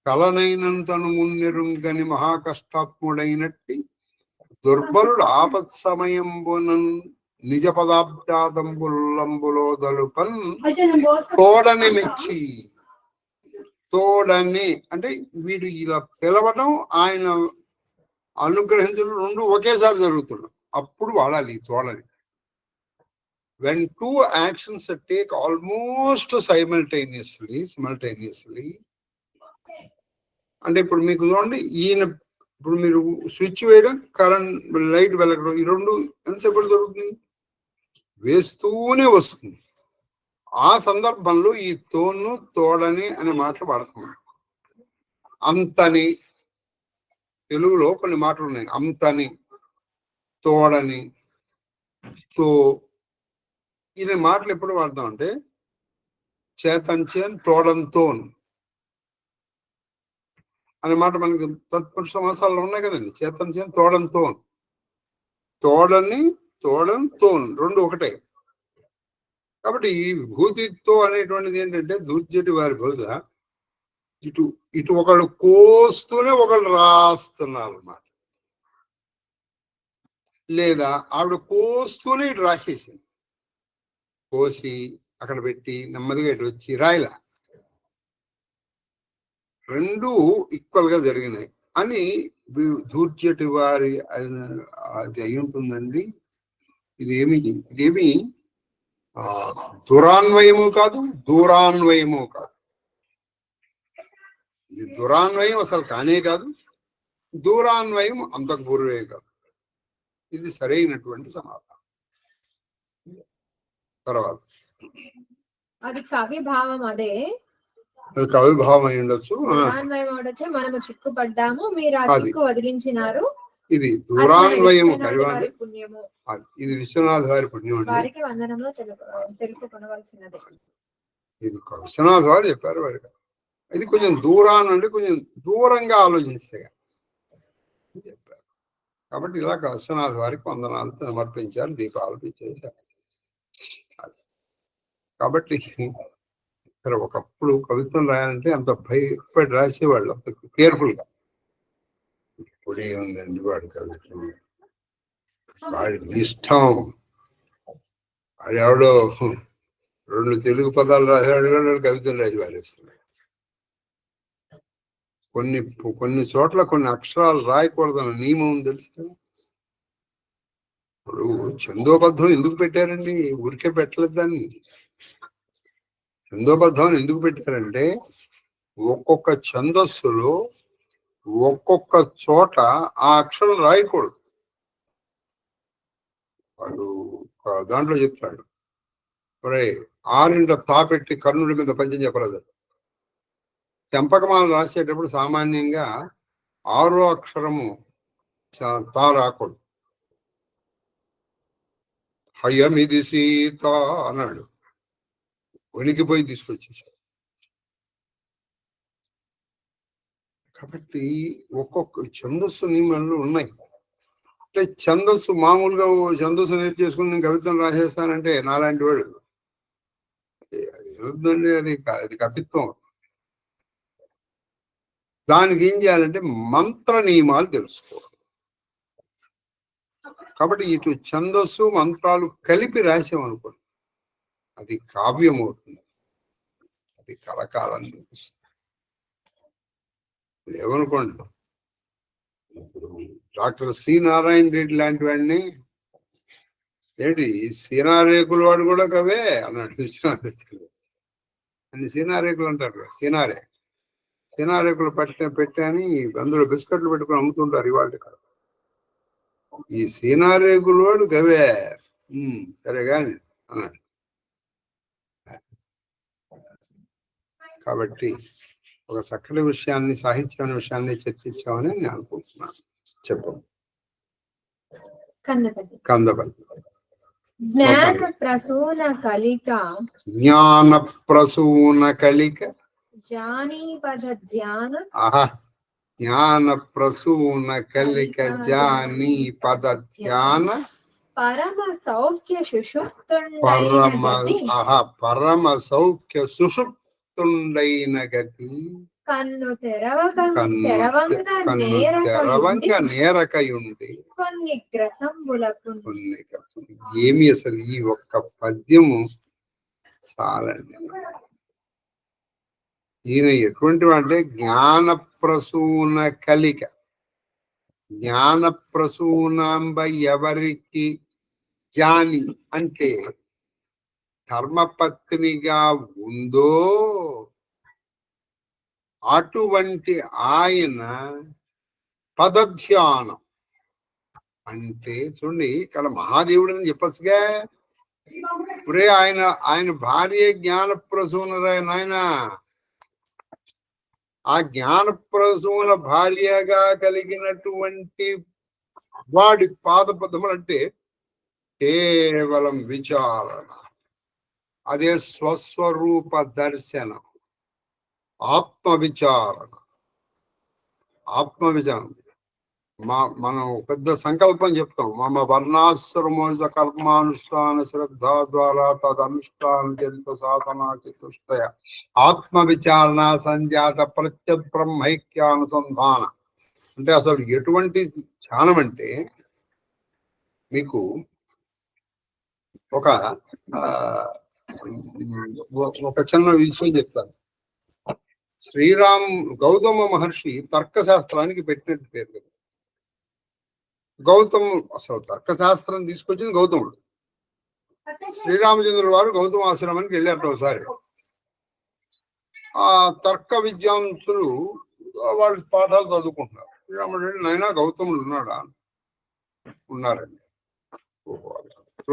Speaker 1: కలనైనంతను మున్నెరుంగని మహాకష్టాత్ముడైనట్టి దుర్బలుడు ఆపత్ సమయంబునన్ నిజ పదాబ్దాదంబుల్లంబులో దలుపన్ తోడని మెచ్చి. తోడని అంటే వీడు ఇలా పిలవడం, ఆయన అనుగ్రహించడం రెండు ఒకేసారి జరుగుతున్నాం, అప్పుడు వాడాలి తోడని. when two actions take almost simultaneously అంటే ఇప్పుడు మీకు చూడండి, ఈయన ఇప్పుడు మీరు స్విచ్ వేయడం, కరెంట్ లైట్ వెలగడం, ఈ రెండు ఎంతసేపు జరుగుతుంది, వేస్తూనే వస్తుంది. ఆ సందర్భంలో ఈ తోను తోడని అనే మాటలు వాడుతున్నాం. అంతని తెలుగులో కొన్ని మాటలు ఉన్నాయి. అంతని, తోడని, తో ఇనే మాటలు ఎప్పుడు వాడతాం అంటే చేతన్ తోడంతోన్ అనే మాట మనకి తత్పురుష సమాసాల్లో ఉన్నాయి కదండి. చేతన్ తోడంతోన్, తోడని తోడన్ తోన్ రెండు ఒకటే. కాబట్టి ఈ విభూతితో అనేటువంటిది ఏంటంటే దూర్జటి వారి బదులుగా ఇటు ఒకళ్ళు కోస్తూనే ఒకళ్ళు రాస్తున్నారు అన్నమాట. లేదా ఆవిడ కోస్తూనే ఇటు రాసేసింది, కోసి అక్కడ పెట్టి నెమ్మదిగా ఇటు వచ్చి రాయలా. రెండు ఈక్వల్ గా జరిగినాయి అని దూర్జటి వారి అది అయి ఉంటుందండి. ఇదేమి దురాన్వయము కాదు, దూరాన్వయము కాదు. ఇది దురాన్వయం అసలు కానే కాదు, దూరాన్వయం అంతకు పూర్వే కాదు. ఇది సరైనటువంటి సమాధానం. తర్వాత
Speaker 2: అది కవి భావం, అదే
Speaker 1: అది కవి భావం అయి ఉండొచ్చు.
Speaker 2: మనము చిక్కుపడ్డాము, మీరు ఆ చిక్కు వదిలించినారు.
Speaker 1: ఇది దూరాన్వయం ఇది విశ్వనాథ వారి పుణ్యం అండి.
Speaker 2: వారికి వందనంలో తెలుపుకొనవలసినది.
Speaker 1: ఇది విశ్వనాథ వారు చెప్పారు వారికి. ఇది కొంచెం దూరాన్ని కొంచెం దూరంగా ఆలోచిస్తే చెప్పారు. కాబట్టి ఇలా విశ్వనాథ వారికి వందనాలు సమర్పించారు, దీపావళి చేశారు. కాబట్టి ఇక్కడ ఒకప్పుడు కవిత్వం రాయాలంటే అంత భయపడి రాసేవాళ్ళు, అంత కేర్ఫుల్ గా. ఇప్పుడు ఏముందండి వాడి కవిత్వం, వాడి ఇష్టం. వాడు ఎవడో 2 తెలుగు పదాలు రాసాడు, కవిత్వం రాసి వారేస్తున్నాడు. కొన్ని చోట్ల కొన్ని అక్షరాలు రాయకూడదన్న నియమం తెలుసు. ఇప్పుడు ఛందోబద్ధం ఎందుకు పెట్టారండి? ఊరికే పెట్టలేదు దాన్ని. ఛందోబద్ధం ఎందుకు పెట్టారంటే ఒక్కొక్క ఛందస్సులో ఒక్కొక్క చోట ఆ అక్షరం రాయకూడదు. వాడు దాంట్లో చెప్తాడు, ఒరే 6 తా పెట్టి కర్ణుడి మీద పంచం చెప్పరాదు. చెంపకమాల రాసేటప్పుడు సామాన్యంగా 6వ అక్షరము తా రాకూడదు. హయమిది సీత అన్నాడు, వణికిపోయి తీసుకొచ్చేసాడు. కాబట్టి ఒక్కొక్క ఛందస్సు నియమాలు ఉన్నాయి. అంటే ఛందస్సు మామూలుగా ఛందస్సు నేర్చేసుకుని నేను కవిత్వం రాసేస్తానంటే నాలాంటి వాడు అది వద్దండి, అది కవిత్వం. దానికి ఏం చేయాలంటే మంత్ర నియమాలు తెలుసుకోవాలి. కాబట్టి ఇటు ఛందస్సు మంత్రాలు కలిపి రాసామనుకోండి, అది కావ్యం అవుతుంది, అది కలకాలం చూపిస్తుంది. ఏమనుకోండి, డాక్టర్ సి నారాయణ రెడ్డి లాంటి వాడిని ఏంటి సీనారేకులు వాడు కూడా కవే అన్నాడు. అన్ని సీనారేకులు అంటారు, సీనారేకులు పెట్టని అందులో బిస్కెట్లు పెట్టుకుని అమ్ముతుంటారు ఇవాళ. ఈ సీనారేకులు వాడు గవే సరే గాని అన్నాడు. కాబట్టి ఒక చక్కటి విషయాన్ని, సాహిత్యం విషయాన్ని చర్చించామని నేను అనుకుంటున్నాను. చెప్పు. కందపల్లి.
Speaker 2: జ్ఞాన ప్రసూన కలిక జానీపద ధ్యాన.
Speaker 1: జ్ఞాన ప్రసూన కలిక జానీపద ధ్యాన
Speaker 2: పరమ సౌఖ్య
Speaker 1: పరమ సౌఖ్య సుషుప్తుండైన గతి
Speaker 2: కన్ను తెరవంగ
Speaker 1: నేరకయుండి
Speaker 2: కొన్ని గ్రసంబులకు.
Speaker 1: ఏమి అసలు ఈ ఒక్క పద్యము చాలండి. ఈయన ఎటువంటి అంటే జ్ఞాన ప్రసూన కలిక. జ్ఞాన ప్రసూనాంబ ఎవరికి జాని అంటే ధర్మపత్నిగా ఉందో అటువంటి ఆయన పదధ్యానం అంటే చూడండి, ఇక్కడ మహాదేవుడు అని చెప్పచ్చుగా. ఇప్పుడే ఆయన భార్య జ్ఞాన ప్రసూనరాయన. ఆయన ఆ జ్ఞాన ప్రసూన భార్యగా కలిగినటువంటి వాడి పాదపదములు అంటే కేవలం విచారణ, అదే స్వస్వరూప దర్శనం, ఆత్మవిచారణ. మనం పెద్ద సంకల్పం చెప్తాం, మమ వర్ణాశ్రమోజ కర్మానుష్ఠాన శ్రద్ధ ద్వారా తదనుష్ఠాన చరిత సాధనా చతుష్టయ ఆత్మ విచారణ సంజాత ప్రత్యబ్రహ్మైక్యానుసంధాన. అంటే అసలు ఎటువంటి ధ్యానం అంటే, మీకు ఒక చిన్న విషయం చెప్తాను. గౌతమ మహర్షి తర్కశాస్త్రానికి పెట్టినట్టు పేరు కదా. అసలు తర్కశాస్త్రం తీసుకొచ్చింది గౌతముడు. శ్రీరామచంద్రుల వారు గౌతమ ఆశ్రమానికి వెళ్ళారట ఒకసారి. ఆ తర్క విద్వాంసులు వాళ్ళు పాఠాలు చదువుకుంటున్నారు. శ్రీరాముడు నాయనా గౌతముడు ఉన్నాడా? ఉన్నారండి.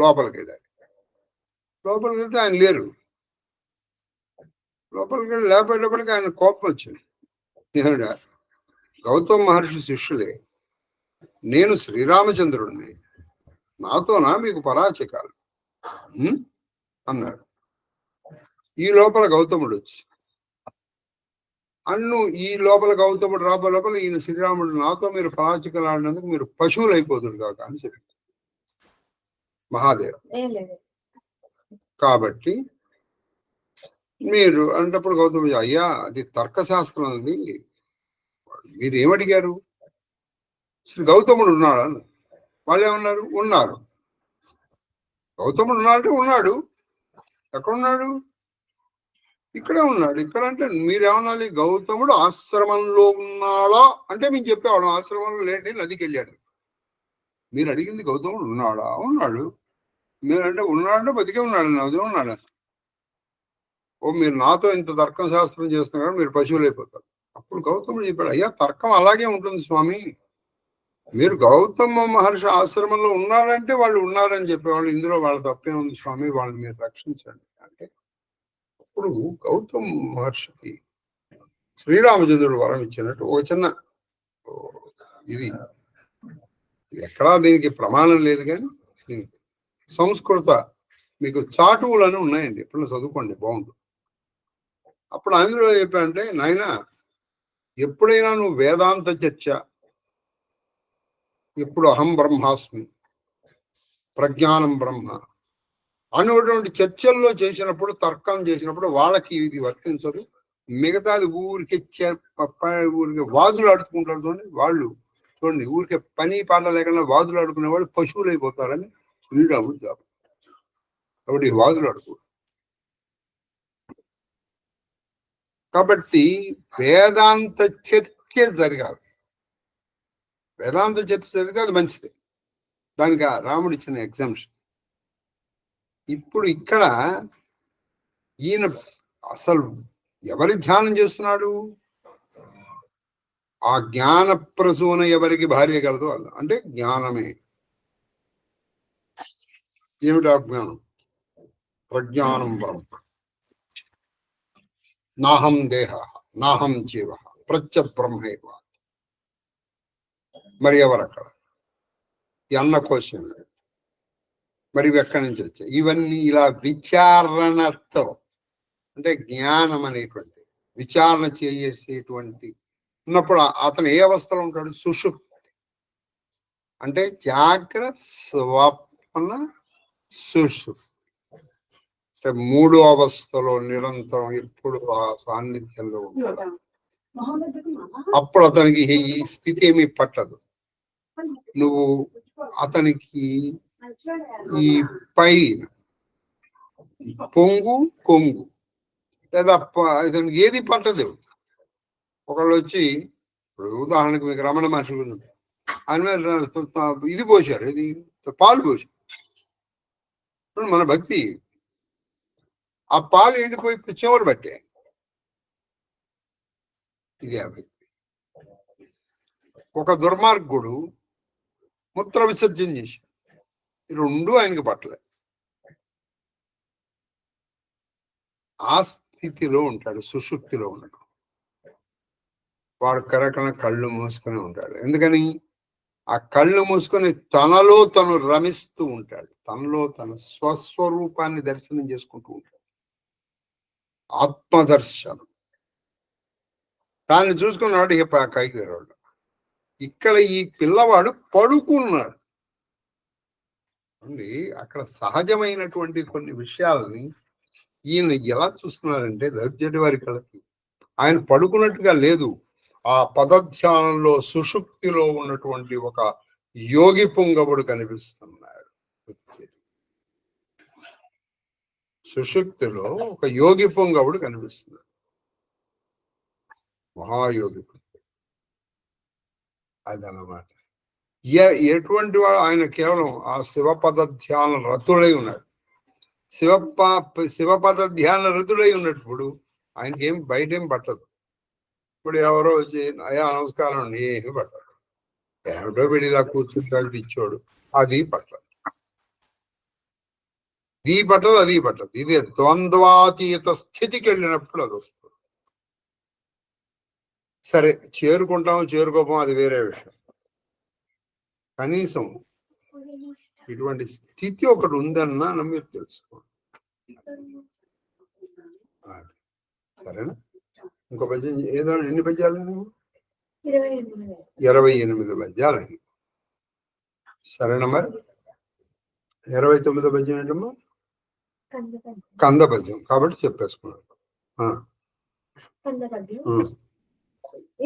Speaker 1: లోపలికి వెళ్తే ఆయన లేరు. లోపలికి వెళ్ళి లేపేటప్పటికి ఆయన కోపం వచ్చింది. గౌతమ మహర్షి శిష్యులే, నేను శ్రీరామచంద్రుడిని, నాతోనా మీకు పరాచకాలు అన్నాడు. ఈ లోపల గౌతముడు వచ్చి ఈ లోపల గౌతముడు లోపల ఈయన శ్రీరాముడు, నాతో మీరు పరాచకాలు ఆడినందుకు మీరు పశువులు అయిపోతుడు కాక అని చెప్పి మహాదేవ్. కాబట్టి మీరు అన్నప్పుడు గౌతమ, అయ్యా అది తర్కశాస్త్రం, అది మీరు ఏమడిగారు? శ్రీ గౌతముడు ఉన్నాడా? వాళ్ళు ఏమన్నారు? ఉన్నారు. గౌతముడు ఉన్నాడంటే ఉన్నాడు. ఎక్కడున్నాడు? ఇక్కడే ఉన్నాడు. ఇక్కడ అంటే మీరేమనాలి? గౌతముడు ఆశ్రమంలో ఉన్నాడా అంటే మేము చెప్పేవాళ్ళం ఆశ్రమంలో లేటే నదికి వెళ్ళాడు. మీరు అడిగింది గౌతముడు ఉన్నాడా? ఉన్నాడు. మీరంటే ఉన్నాడంటే బతికే ఉన్నాడు, నదిలో ఉన్నాడు. ఓ మీరు నాతో ఇంత తర్కం శాస్త్రం చేస్తున్నారు, మీరు పశువులు అయిపోతారు. అప్పుడు గౌతముడు చెప్పాడు, అయ్యా తర్కం అలాగే ఉంటుంది స్వామి, మీరు గౌతమ మహర్షి ఆశ్రమంలో ఉన్నారంటే వాళ్ళు ఉన్నారని చెప్పేవాళ్ళు, ఇందులో వాళ్ళ తప్పే ఉంది స్వామి, వాళ్ళని మీరు రక్షించండి అంటే అప్పుడు గౌతమ మహర్షికి శ్రీరామచంద్రుడు వరం ఇచ్చినట్టు ఒక చిన్న ఇది ఎక్కడా దీనికి ప్రమాణం లేదు, కానీ సంస్కృత మీకు చాటువులు అని ఉన్నాయండి, ఎప్పుడు చదువుకోండి బాగుంటుంది. అప్పుడు అందులో చెప్పాడంటే, నాయన ఎప్పుడైనా నువ్వు వేదాంత చర్చ, ఇప్పుడు అహం బ్రహ్మాస్మి, ప్రజ్ఞానం బ్రహ్మ అనేటువంటి చర్చల్లో చేసినప్పుడు, తర్కం చేసినప్పుడు వాళ్ళకి ఇది వర్తించదు, మిగతాది ఊరికి ఊరికి వాదులు ఆడుకుంటారు చూడండి. వాళ్ళు చూడండి ఊరికే పని పాట లేకుండా వాదులు ఆడుకునే వాళ్ళు పశువులు అయిపోతారని శ్రీరాముడు జాబు. కాబట్టి వాదులు ఆడుకో. కాబట్టి వేదాంత చర్చ జరగాలి. వేదాంత చర్చ జరిగితే అది మంచిది. దానికి రాముడు ఇచ్చిన ఎగ్జామ్షన్. ఇప్పుడు ఇక్కడ ఈయన అసలు ఎవరి ధ్యానం చేస్తున్నాడు? ఆ జ్ఞాన ప్రసూన ఎవరికి భార్య కలదు అల్ల అంటే జ్ఞానమే. ఏమిటి ఆ జ్ఞానం? ప్రజ్ఞానం బ్రహ్మ. నాహం దేహ నాహం జీవ ప్రత్యత్ బ్రహ్మైవ. మరి ఎవరక్కడ? ఈ అన్న క్వశ్చన్. మరి ఇవి ఎక్కడి నుంచి వచ్చాయి? ఇవన్నీ ఇలా విచారణతో అంటే జ్ఞానం అనేటువంటి విచారణ చేసేటువంటి ఉన్నప్పుడు అతను ఏ అవస్థలో ఉంటాడు? సుషుప్తి. అంటే జాగ్రత్త స్వప్న సుషుప్తి. అంటే మూడు అవస్థలో నిరంతరం ఎప్పుడు ఆ సాన్నిధ్యంలో ఉంటాడు. అప్పుడు అతనికి ఈ స్థితి ఏమీ పట్టదు. నువ్వు అతనికి ఈ పైన పొంగు కొంగు లేదా ఇతనికి ఏది పట్టదు. ఒకళ్ళు వచ్చి ఇప్పుడు ఉదాహరణకు మీకు రమణ మహర్షి గురించి ఆయన మీద ఇది పోసారు, ఇది పాలు పోసారు. మన భక్తి ఆ పాలు ఎండిపోయి చెవులు పట్టే. ఇది ఆ భక్తి. ఒక దుర్మార్గుడు మూత్ర విసర్జన చేశాడు. ఈ రెండు ఆయనకి పట్టలేదు. ఆ స్థితిలో ఉంటాడు, సుషుప్తిలో ఉన్నాడు. వాడు కరకన కళ్ళు మూసుకొని ఉంటాడు. ఎందుకని? ఆ కళ్ళు మూసుకొని తనలో తను రమిస్తూ ఉంటాడు. తనలో తన స్వస్వరూపాన్ని దర్శనం చేసుకుంటూ ఉంటాడు. ఆత్మదర్శనం. దాన్ని చూసుకున్నాడు ఇక కైగరాడు. ఇక్కడ ఈ పిల్లవాడు పడుకున్నాడు. అక్కడ సహజమైనటువంటి కొన్ని విషయాలని ఈయన ఎలా చూస్తున్నారంటే దర్జటి వారి కళకి ఆయన పడుకున్నట్టుగా లేదు. ఆ పదధ్యానంలో సుషుప్తిలో ఉన్నటువంటి ఒక యోగి పుంగవుడు కనిపిస్తున్నాడు. సుషుప్తిలో ఒక యోగి పుంగవుడు కనిపిస్తున్నాడు. మహాయోగి. అదనమాట. ఎటువంటి వాడు? ఆయన కేవలం ఆ శివపద ధ్యాన రతుడై ఉన్నాడు. శివపద ధ్యాన రతుడై ఉన్నప్పుడు ఆయనకి ఏం బయటేం పట్టదు. ఇప్పుడు ఎవరో వచ్చి అయ్యా నమస్కారం ఏమి పట్టదు. ఏమిటో వీడిలా కూర్చుంటాడు ఇచ్చోడు, అది పట్టదు. ఇది పట్టదు, అది పట్టదు. ఇది ద్వంద్వాతీత స్థితికి వెళ్ళినప్పుడు అది వస్తుంది. సరే చేరుకుంటాము చేరుకోపం అది వేరే విషయం. కనీసం ఇటువంటి స్థితి ఒకటి ఉందన్నా మీరు తెలుసుకోండి. సరేనా? ఇంకో పద్యం ఏదో ఎన్ని పద్యాలు? 28 పద్యాలు. సరేనా? మరి 29 పద్యం ఏంటమ్మా? కంద పద్యం. కాబట్టి చెప్పేసుకున్నాను.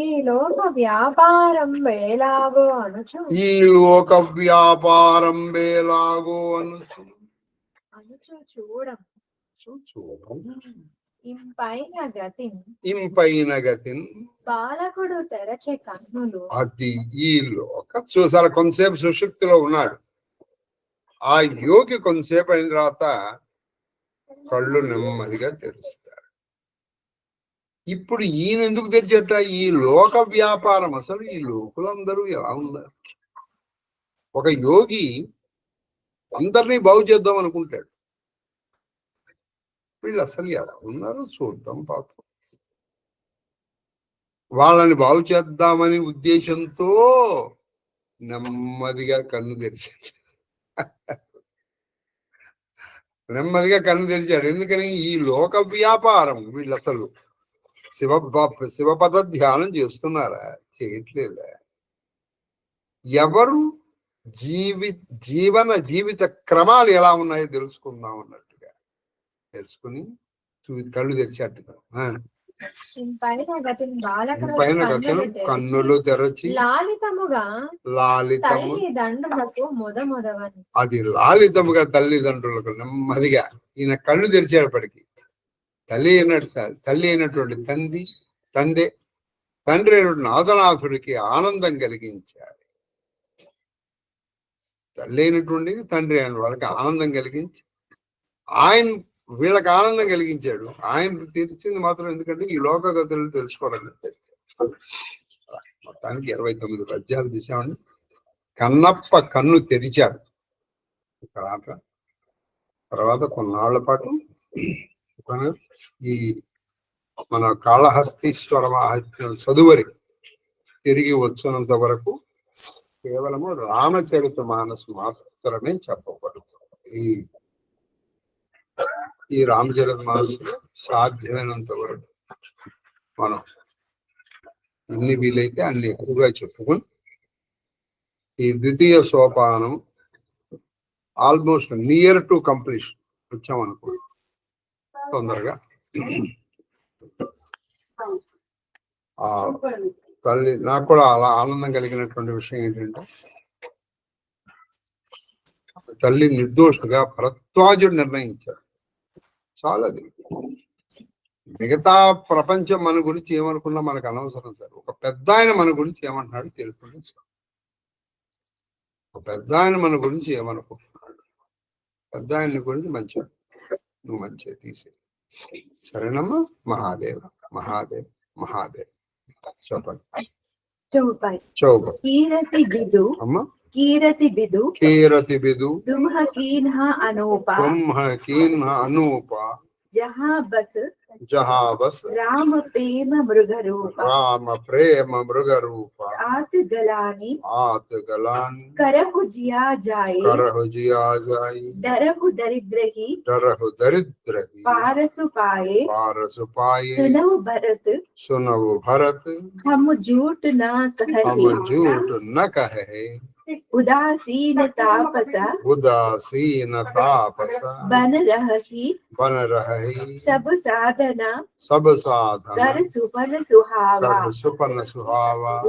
Speaker 2: ఈ లోక వ్యాపారం వేలాగో అనుచు చూడం
Speaker 1: ఇంపైన గతిన్
Speaker 2: బాలకుడు తెరచే కన్నులు.
Speaker 1: అది ఈ లోక చూసారు. కొంతసేపు సుశక్తిలో ఉన్నాడు ఆ యోగి. కొంతసేపు అయిన తర్వాత కళ్ళు నెమ్మదిగా తెరుస్తాడు. ఇప్పుడు ఈయన ఎందుకు తెరిచేట? ఈ లోక వ్యాపారం. అసలు ఈ లోకులందరూ ఎలా ఉన్నారు? ఒక యోగి అందరినీ బాగు చేద్దాం అనుకుంటాడు. వీళ్ళు అసలు ఎలా ఉన్నారు చూద్దాం పాపం. వాళ్ళని బాగు చేద్దామని ఉద్దేశంతో నెమ్మదిగా కన్ను తెరిచాడు. నెమ్మదిగా కన్ను తెరిచాడు. ఎందుకని? ఈ లోక వ్యాపారం. వీళ్ళు అసలు శివపద ధ్యానం చేస్తున్నారా? చేయట్లేదా? ఎవరు జీవిత క్రమాలు ఎలా ఉన్నాయో తెలుసుకుందాం అన్నట్టుగా తెలుసుకుని కళ్ళు తెరిచేట్టుగా
Speaker 2: పైన గతిని బాలకులకు
Speaker 1: పైన గతను కన్నులు తెరచి
Speaker 2: లాలితముగా
Speaker 1: లాలితము
Speaker 2: తల్లిదండ్రులకు మొదమొదవని.
Speaker 1: అది లాలితముగా తల్లిదండ్రులకు నెమ్మదిగా ఈయన కళ్ళు తెరిచేటప్పటికి తల్లి అయినటువంటి తండ్రి అయినటువంటి నాథనాథుడికి ఆనందం కలిగించాడు. తల్లి అయినటువంటి తండ్రి అయిన వాళ్ళకి ఆనందం కలిగించి ఆయన వీళ్ళకి ఆనందం కలిగించాడు. ఆయన తీర్చింది మాత్రం ఎందుకంటే ఈ లోకగతులు తెలుసుకోవడం. మొత్తానికి 29 పద్యాలు తీసామండి. కన్నప్ప కన్ను తెరిచాడు. తర్వాత కొన్నాళ్ల పాటు ఈ మన కాళహస్తీశ్వర మహాత్మ్యం చదువరి తిరిగి వచ్చినంత వరకు కేవలము రామచరిత మానసు మాత్రమే చెప్పబడుతుంది. ఈ రామచరిత మానసులో సాధ్యమైనంత వరకు మనం ఎన్ని వీలైతే అన్ని ఎక్కువగా చెప్పుకుని ఈ ద్వితీయ సోపానం ఆల్మోస్ట్ నియర్ టు కంప్లీషన్ వచ్చామనుకో తొందరగా తల్లి నాకు కూడా అలా ఆనందం కలిగినటువంటి విషయం ఏంటంటే తల్లి నిర్దోషుగా భరద్వాజుడు నిర్ణయించారు. చాలది. మిగతా ప్రపంచం మన గురించి ఏమనుకున్నా మనకు అనవసరం సార్. ఒక పెద్ద ఆయన మన గురించి ఏమంటున్నాడు తెలుసుకుంటే సార్. ఒక పెద్ద ఆయన మన గురించి ఏమనుకుంటున్నాడు, పెద్ద ఆయన గురించి మంచిగా నువ్వు మంచిగా తీసే. సరేనమ్మా. మహాదేవ మహాదేవ మహాదేవ. చెప్పండి. అమ్మా
Speaker 3: కీరతి బిదు తుమ్హ కీన్హ
Speaker 1: అనూప
Speaker 3: जहाँ बस राम प्रेम मृग रूप आत गलानी करहु जिया जाए डरहु दरिद्रही पारसु पाए सुनहु भरत हम झूठ न कहे उदासीन तापस बन रही सब साधना कर सुपन सुहावा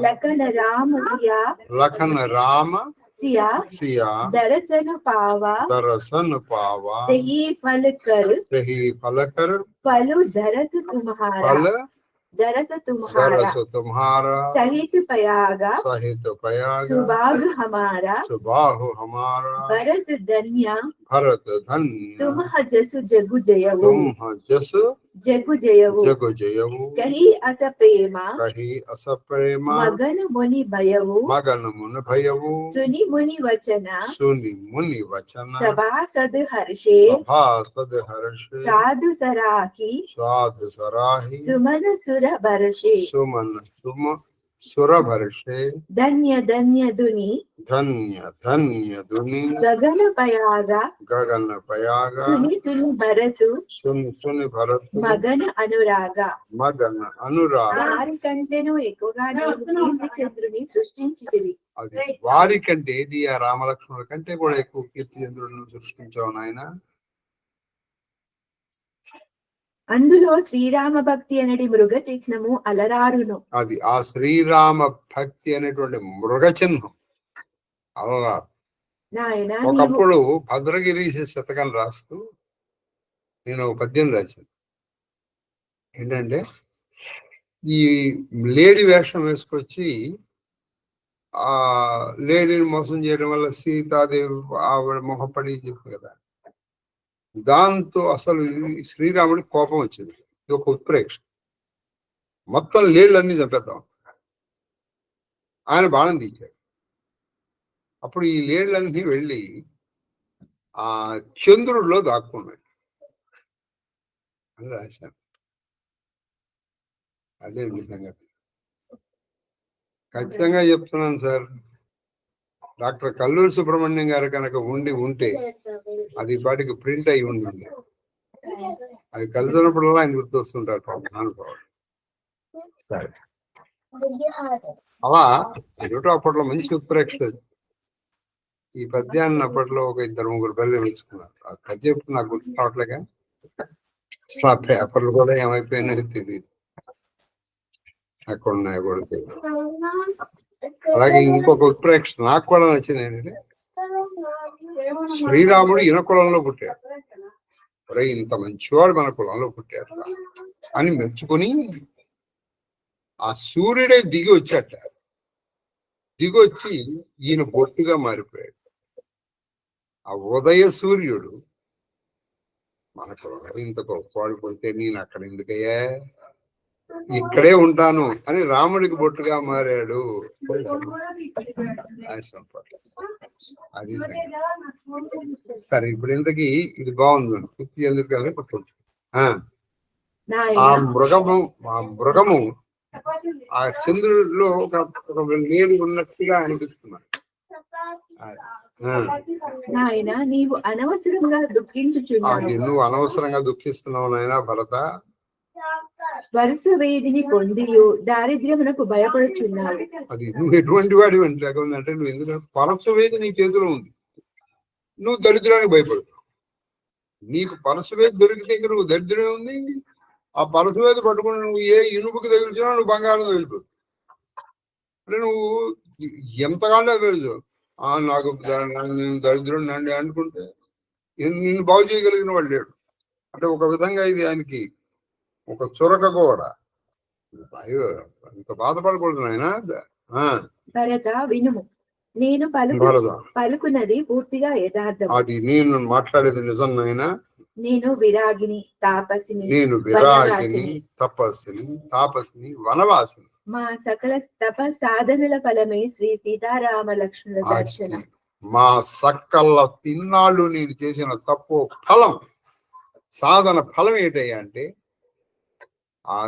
Speaker 3: लखन राम सिया दर्शन पावा तही फल कर पलु धरत तुम्हारा सहित पयागा सुबाहु हमारा भरत धन्य तुम जसु जगु जयवु कही अस प्रेमा मगन मुनि भयवु सुनि मुनि वचना सभासद हर्षे साधु सराही सुमन सुर भरषे धन्य दुनि गगन पयागा सुनि भरतु मगन अनुरागा వారి కంటేను ఎక్కువగానే కీర్తిచంద్రుని సృష్టించితివి.
Speaker 1: అది వారి కంటే ఇది ఆ రామలక్ష్మణుల కంటే కూడా ఎక్కువ కీర్తిచంద్రుని సృష్టించావు నాయన.
Speaker 3: అందులో శ్రీరామ భక్తి అనేది మృగ చిహ్నము అలరారును.
Speaker 1: అది ఆ శ్రీరామ భక్తి అనేటువంటి మృగ చిహ్నం అలరారు. ఒకప్పుడు భద్రగిరి శతకం రాస్తూ నేను ఒక పద్యం రాశాను. ఏంటంటే ఈ లేడీ వేషం వేసుకొచ్చి ఆ లేడీని మోసం చేయడం వల్ల సీతాదేవి ఆవిడ మొహపడి చెప్తుంది కదా, దాంతో అసలు శ్రీరాముడికి కోపం వచ్చింది. ఇది ఒక ఉత్ప్రేక్ష. మొత్తం లేళ్ళన్నీ చంపేద్దాం. ఆయన బాణం తీశాడు. అప్పుడు ఈ లేళ్ళన్నీ వెళ్ళి ఆ చంద్రుడిలో దాక్కున్నాయి అని రాశాను. అదే సంగతి. ఖచ్చితంగా చెప్తున్నాను సార్. డాక్టర్ కల్లూరి సుబ్రహ్మణ్యం గారు కనుక ఉంటే అది పాటికి ప్రింట్ అయి ఉండింది. అది కలిసినప్పుడల్లా ఆయన గుర్తొస్తుంటారు అనుకోవాలి. సరే, అలా ఏమిటో అప్పట్లో మంచి ఉత్ప్రేక్ష. ఈ పద్యాన్ని అప్పట్లో ఒక 2-3 పిల్లలు వేసుకున్నారు. ఆ పద్యం నాకు గుర్తు రావట్లేగా. అసలు ఆ పేపర్లు కూడా ఏమైపోయినాయో తెలియదు. ఎక్కడ ఉన్నాయో కూడా తెలియదు. అలాగే ఇంకొక ఉత్ప్రేక్ష నాకు కూడా నచ్చింది ఏంటంటే, శ్రీరాముడు ఈయన కులంలో పుట్టాడు, ఒరే ఇంత మంచివాడు మన కులంలో పుట్టాడు అని మెచ్చుకొని ఆ సూర్యుడే దిగి వచ్చాట. దిగి వచ్చి ఈయన బొట్టుగా మారిపోయాడు. ఆ ఉదయ సూర్యుడు మన కులంలో ఇంత గొప్పవాడు పుడితే నేను అక్కడ ఎందుకయ్యా, ఇక్కడే ఉంటాను అని రాముడికి బొట్టుగా మారాడు. అది సరే, ఇప్పుడు ఇంతకీ ఇది బాగుంది. కుర్తి ఎందుకు ఆ మృగము ఆ చంద్రుడిలో ఒక నీరు ఉన్నట్టుగా అనిపిస్తున్నాడు.
Speaker 3: నాయన నీవు అనవసరంగా దుఃఖించుచున్నావు.
Speaker 1: అది నువ్వు అనవసరంగా దుఃఖిస్తున్నావు నాయన భరత.
Speaker 3: వరుస వేదిని పొందియు దారిద్ర్యమునకు భయపడుచున్నావు.
Speaker 1: అది నువ్వు ఎటువంటి వాడి అంటే నువ్వు ఎందుకంటే పరస వేది నీ చేతిలో ఉంది, నువ్వు దరిద్రానికి భయపడుతున్నావు. నీకు పరస వేది దొరికితే నువ్వు దరిద్రమే ఉంది. ఆ పరస వేది పట్టుకుని నువ్వు ఏ ఇనుపుకి తగిలిచినా నువ్వు బంగారం తగిలిపోవు. అంటే నువ్వు ఎంతగానో తెలుసు నాకు నేను దరిద్రుడిని అండి అనుకుంటే నిన్ను బాగు చేయగలిగిన వాడు లేడు. అంటే ఒక విధంగా ఇది ఆయనకి ఒక చురక కూడా. ఇంత బాధపడకూడదు ఆయన.
Speaker 3: భరత వినుము, నేను పలుకున్నది పూర్తిగా యథార్థం.
Speaker 1: అది నేను మాట్లాడేది నిజం నాయనా.
Speaker 3: నేను విరాగిని తాపసిని,
Speaker 1: తాపసిని వనవాసిని.
Speaker 3: మా సకల తప సాధనల ఫలమే శ్రీ సీతారామ లక్ష్మణుల దర్శనం.
Speaker 1: మా సకల తిన్నాళ్ళు నేను చేసిన తప్పు ఫలం, సాధన ఫలం ఏంటయ్యా అంటే ఆ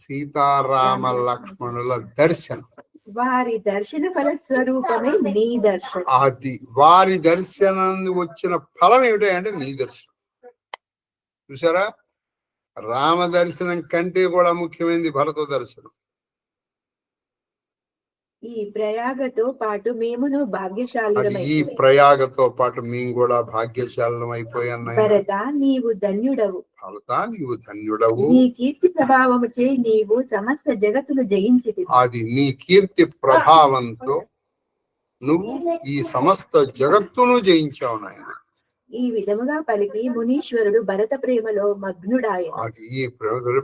Speaker 1: సీతారామ లక్ష్మణుల దర్శనం.
Speaker 3: వారి దర్శన ఫల స్వరూపమే నీ దర్శనం.
Speaker 1: అది వారి దర్శనాన్ని వచ్చిన ఫలం ఏమిటంటే నీ దర్శనం. చూసారా, రామ దర్శనం కంటే కూడా ముఖ్యమైనది భరత దర్శనం.
Speaker 3: ఈ ప్రయాగతో పాటు మేమును భాగ్యశాలులం.
Speaker 1: ఈ ప్రయాగతో పాటు మేము కూడా భాగ్యశాలం అయిపోయాను.
Speaker 3: భరత నీవు ధన్యుడవు.
Speaker 1: భరత నీవు ధన్యుడవు.
Speaker 3: నీ కీర్తి ప్రభావము చే నీవు సమస్త జగత్తును జయించితివి.
Speaker 1: అది నీ కీర్తి ప్రభావంతో నువ్వు ఈ సమస్త జగత్తును జయించావు నాయన.
Speaker 3: ఈ విధముగా పలికి మునీశ్వరుడు భరత ప్రేమలో మగ్నుడాయను.
Speaker 1: అది ఈ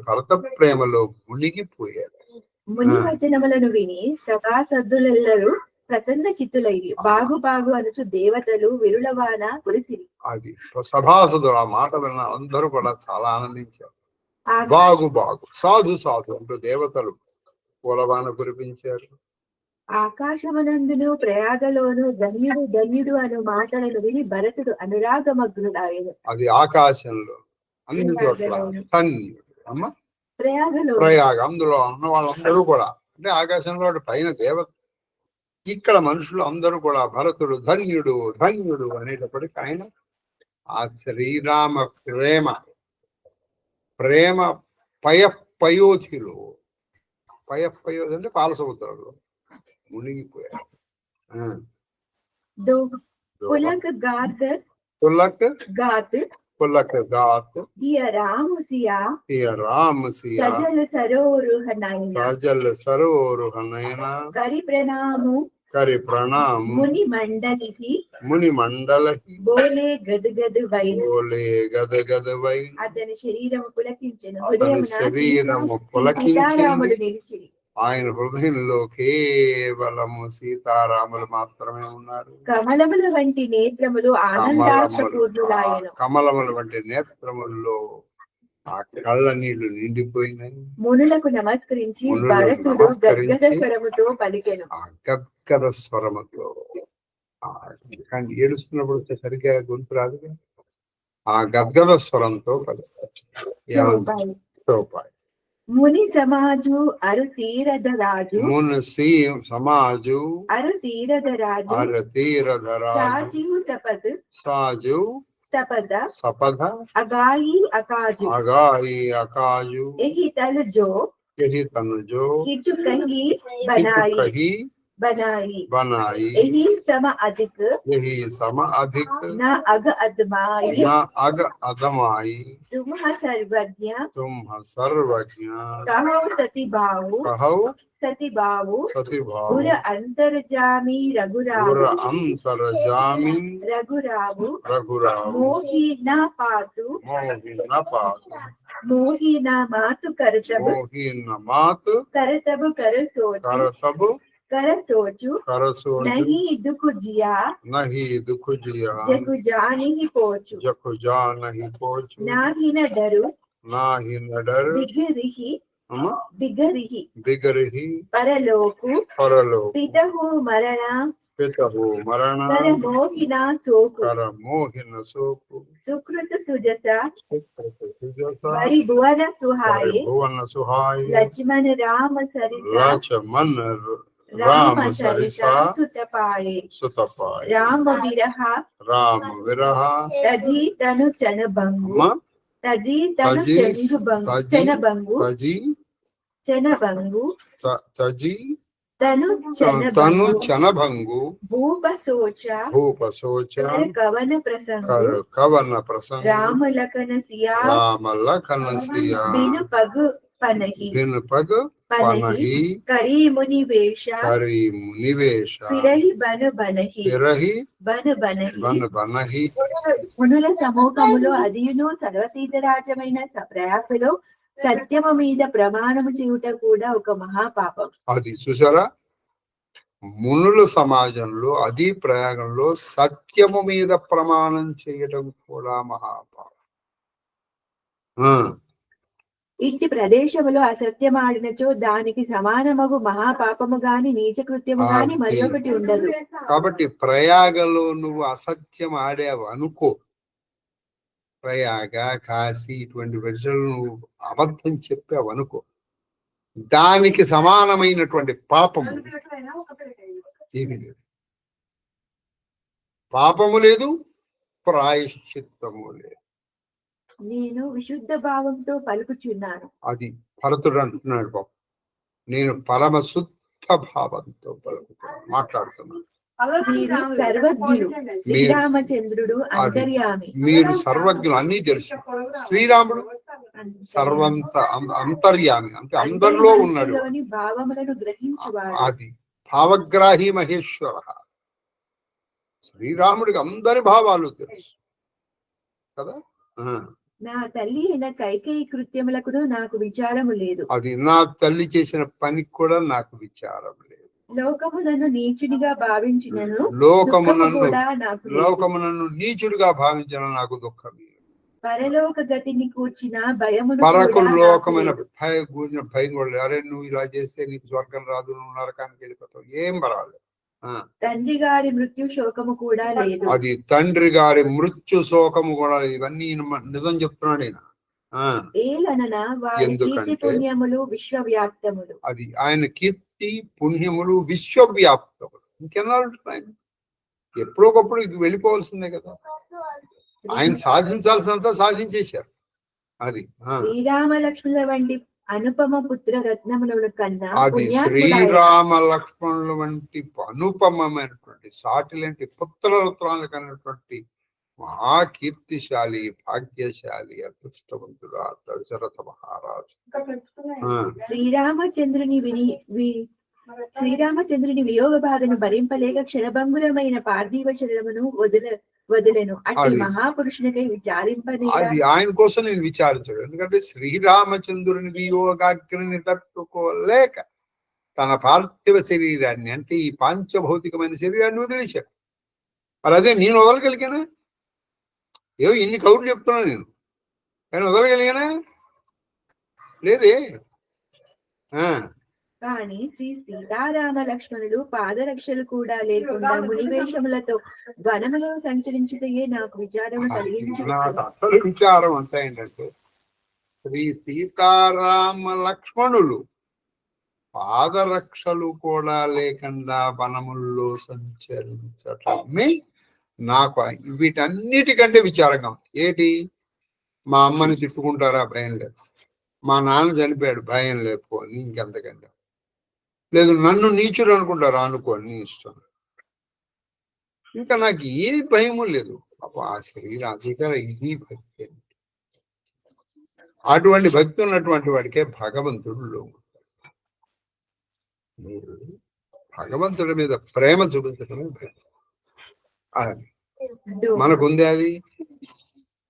Speaker 1: భరత ప్రేమలో మునిగిపోయాడు.
Speaker 3: ముని వచనములను విని సభాసద్దులెల్లరూ ప్రసన్న చిత్తులయ్యి బాగు బాగు అనుచు దేవతలు విరులవాన కురిసిరి.
Speaker 1: అది సభాసదులు ఆ మాట విన్న అందరూ కూడా చాలా ఆనందించారు. బాగు బాగు, సాధు సాధు అంటూ దేవతలు పూలవాన కురిపించారు.
Speaker 3: ఆకాశమనందును ప్రయాగలోను ధన్యుడు ధన్యుడు అను మాటలను విని భరతుడు అనురాగమగ్నుడాయను.
Speaker 1: అది ఆకాశంలో అన్ని చోట్ల ధన్యుడు అమ్మ ప్రయాగ, అందులో ఉన్న వాళ్ళందరూ కూడా అంటే ఆకాశంలో పైన దేవత, ఇక్కడ మనుషులు అందరూ కూడా భరతుడు ధన్యుడు ధన్యుడు అనేటప్పటికీ ఆయన ఆ శ్రీరామ ప్రేమ పయోధిలో పయోధి అంటే పాల సముద్రంలో మునిగిపోయారు. पुलक गात
Speaker 3: दिया राम सिया
Speaker 1: सजल सरोरुह नयना करि प्रणाम
Speaker 3: मुनि
Speaker 1: मंडल
Speaker 3: बोले गद गद
Speaker 1: वैन
Speaker 3: అతని శరీరము పులకించెను.
Speaker 1: ఆయన హృదయంలో కేవలము సీతారాములు మాత్రమే ఉన్నారు.
Speaker 3: కమలముల వంటి నేత్రములు ఆనందాశ్రపూర్ణులాయెను.
Speaker 1: కమలముల వంటి నేత్రముల్లో ఆ కళ్ళ నీళ్లు నిండిపోయినాయి.
Speaker 3: మునులకు నమస్కరించి భరతుడు గద్గద స్వరముతో పలికెను.
Speaker 1: ఆ గద్గద స్వరముతో కానీ ఏడుస్తున్నప్పుడు సరిగ్గా గొంతు రాదు. ఆ గద్గద స్వరంతో పలికారు.
Speaker 3: ముని సమాజు అరు తీరద రాజు అరు తీరద రాజు
Speaker 1: సాజు సపద
Speaker 3: అగాయి
Speaker 1: అకాజు
Speaker 3: ఎహి తను జో
Speaker 1: కిచు
Speaker 3: కిచు కహి बनाई
Speaker 1: बनाई
Speaker 3: यही सम अधिक न अग अदमाई तुम सर्वज्ञ कहो सती बाहु गुर अंतर्जामी रघुरावु मोही न पातु करतब कर सोचु नहीं दुख जिया जकु जानि पोचु नाही न डरू बिगरिही परलोकु पितहु मरण कर मोहिना सोकु सुकृत सुजता बड़ी भुवन सुहाए लक्ष्मण राम सरिसा सुत पाए राम विरहा तजी तनु चन भंगु तनु चन भंगु भूप सोचा कवन प्रसंग राम लखन सिया बिनु पग पनहि करी मुनि वेशा फिरहि बन बनहि మునుల సమూహములో అదియును సర్వతీర్థరాజమైన ప్రయాగలో సత్యము మీద ప్రమాణము చేయుట కూడా ఒక మహాపాపం.
Speaker 1: అది చూసారా, మునుల సమాజంలో అది ప్రయాగంలో సత్యము మీద ప్రమాణం చేయడం కూడా మహాపాపం.
Speaker 3: ఇంటి ప్రదేశములో అసత్యమాడినచో దానికి సమానమగు మహాపాపము గాని నీచ కృత్యము గాని మరి ఒకటి ఉండదు.
Speaker 1: కాబట్టి ప్రయాగలో నువ్వు అసత్యం ఆడావు అనుకో, ప్రయాగ కాశీ ఇటువంటి ప్రజలు నువ్వు అబద్ధం చెప్పావు అనుకో, దానికి సమానమైనటువంటి పాపము ఏమీ లేదు. పాపము లేదు, ప్రాయశ్చిత్తము లేదు.
Speaker 3: నేను విశుద్ధ భావంతో పలుకుచున్నాను.
Speaker 1: అది భరతుడు అంటున్నాడు, బాబు నేను పరమ శుద్ధ భావంతో మాట్లాడుతున్నాను.
Speaker 3: సర్వజ్ఞుడు శ్రీరామచంద్రుడు అంతర్యామి.
Speaker 1: మీరు సర్వజ్ఞులు, అన్నీ తెలుసు. శ్రీరాముడు అంతర్యామి అంటే అందరిలో ఉన్నాడు.
Speaker 3: భావములను గ్రహించువాడు.
Speaker 1: అది భావగ్రాహి మహేశ్వర. శ్రీరాముడికి అందరి భావాలు తెలుసు కదా.
Speaker 3: నా తల్లి అయిన కైకేయి కృత్యములకు నాకు విచారము లేదు.
Speaker 1: అది నా తల్లి చేసిన పనికి కూడా నాకు విచారం లేదు.
Speaker 3: లోకమునను నీచుడిగా భావించినను
Speaker 1: లోకమునను నీచుడిగా భావించిన నాకు దుఃఖం.
Speaker 3: పరలోక గతిని కూర్చిన భయము,
Speaker 1: పరలోకమైన భయం కూడా. అరే నువ్వు ఇలా చేస్తే నీకు స్వర్గం రాదు, నువ్వు నరకానికి వెళ్ళిపోతావు, ఏం పర్వాలేదు.
Speaker 3: తండ్రి గారి మృత్యు శోకము కూడా లేదు.
Speaker 1: అది తండ్రి గారి మృత్యు శోకము కూడా లేదు. ఇవన్నీ నిజం చెప్తున్నాడు ఆయన.
Speaker 3: ఎందుకంటే పుణ్యములు విశ్వవ్యాప్తములు.
Speaker 1: అది ఆయన కీర్తి పుణ్యములు విశ్వవ్యాప్తములు. ఇంకెన్నాళ్ళు ఆయన ఎప్పుడొకప్పుడు వెళ్ళిపోవాల్సిందే కదా. ఆయన సాధించాల్సినంత సాధించేశారు. అది
Speaker 3: శ్రీరామ లక్ష్మణుల వంటి అనుపమ పుత్ర రత్నముల కన్నా
Speaker 1: అది శ్రీరామ లక్ష్మణుల వంటి అనుపమమైనటువంటి సాటి లాంటి పుత్ర రత్నాలు కన్నటువంటి మహాకీర్తిశాలి భాగ్యశాలి అదృష్టవంతుడు దశరథ మహారాజు.
Speaker 3: శ్రీరామచంద్రుని వియోగ బాధను భరింపలేక క్షణభంగురమైన పార్థివ శరీరమును వదిలేను. అట్టి మహాపురుషునికై విచారింపని.
Speaker 1: అది ఆయన కోసం నేను విచారించాడు. ఎందుకంటే శ్రీరామచంద్రుని వియోగాగ్ని తట్టుకోలేక తన పార్థివ శరీరాన్ని అంటే ఈ పాంచభౌతికమైన శరీరాన్ని వదిలేశాడు. మరి అదే నేను వదలగలిగానా? ఏవో ఇన్ని కౌరులు చెప్తున్నా నేను వదలగలిగానా? లేదే.
Speaker 3: కానీ శ్రీ సీతారామ లక్ష్మణులు పాదరక్షలు కూడా లేకుండా మునివేషములతో వనములో సంచరించుటయే నాకు విచారం కలిగించింది.
Speaker 1: అసలు విచారం అంతా ఏంటంటే శ్రీ సీతారామ లక్ష్మణులు పాదరక్షలు కూడా లేకుండా వనముల్లో సంచరించటమే నాకు వీటన్నిటికంటే విచారంగా. ఏంటి, మా అమ్మని తిట్టుకుంటారా? భయం లేదు. మా నాన్న చనిపోయాడు, భయం లేకపోని ఇంకెంతకంటే. లేదు నన్ను నీచుడు అనుకుంటారు, అనుకోని నీ ఇష్టం. ఇంకా నాకు ఏ భయము లేదు. ఆ శరీరాధికార ఇది భక్తి. అటువంటి భక్తి ఉన్నటువంటి వాడికే భగవంతుడు లొంగుతాడు. మీరు భగవంతుడి మీద ప్రేమ చూపించడమే భక్తి. మనకుంది అది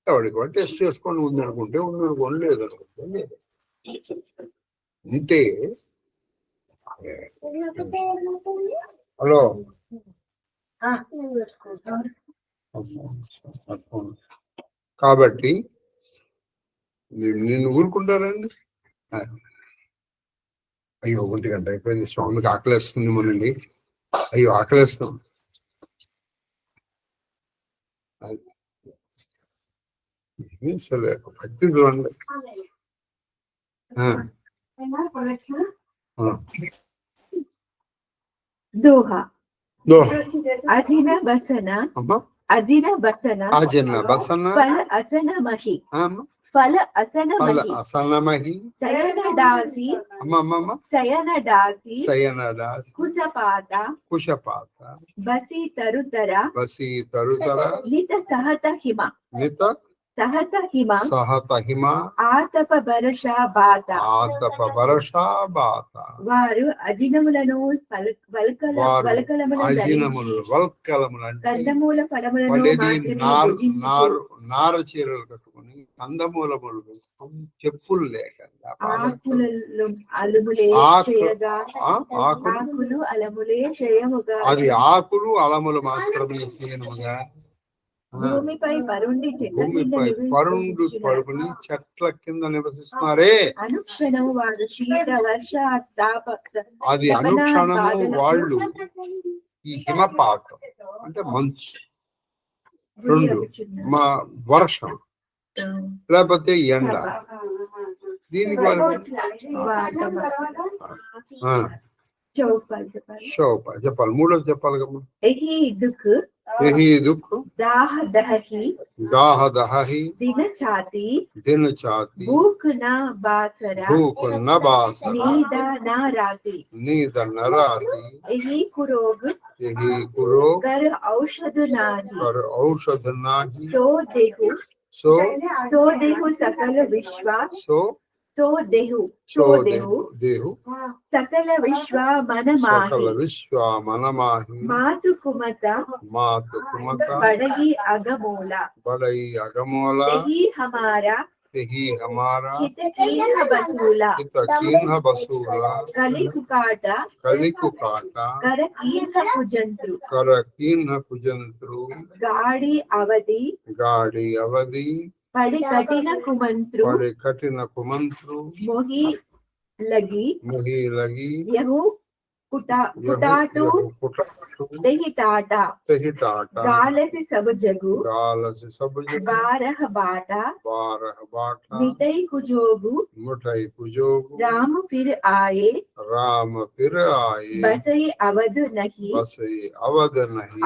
Speaker 1: ఎవరికి వాడు టెస్ట్ చేసుకొని ఉంది అనుకుంటే ఉంది, అనుకోండి లేదు అనుకుంటే లేదు. అంటే హలో కాబట్టి నిన్ను ఊరుకుంటారండి. అయ్యో 1 గంట అయిపోయింది, స్వామికి ఆకలేస్తుంది మనండి, అయ్యో ఆకలేస్తాం. సరే భక్తి చూడండి.
Speaker 3: దోహా అజిన బసన అజిన బసన
Speaker 1: అజిన బసన
Speaker 3: ఫల అసన మహి ఫల అసన మహి శయనడాసి శయనడాసి కుశపాత బసి తరుతర నిత సహత హిమ ఆతప బరషా బాత వారు అజినములను కందమూల ఫలములను
Speaker 1: నార చీరలు కట్టుకుని కందమూలములు చెప్పులు లేకుండా అది ఆకులు అలములు మాత్రమే చేయనుగా
Speaker 3: భూమిపై
Speaker 1: పరుండు పడుకుని చెట్ల కింద నివసిస్తున్నారే.
Speaker 3: అనుక్షణము వారు శీత వర్ష
Speaker 1: అది అనుక్షణము వాళ్ళు ఈ హిమపాతం అంటే మంచు, 2 మా వర్షం లేకపోతే ఎండ, దీనికి చెప్పాలి. 3వ చెప్పాలి కదా. दाह दहहि दिन चाति भूख न बासरा नीद न राति यही कुरोग कर औषध नाही तो देहु सकल विश्वास देहु सकल विश्व मन माही मातु कुमत बड़ई अगमोला यही हमारा हित कीन्ह बसूला कलिकु काटा कर कीन्ह कुजंत्रु गाड़ी अवधि पड़ी कठिन कुमंत्रु मोही लगी यहु कुटाटू गालसी सब जगु बारह बाटा मिटई कुजोगु राम फिर आए बसई अवध नहीं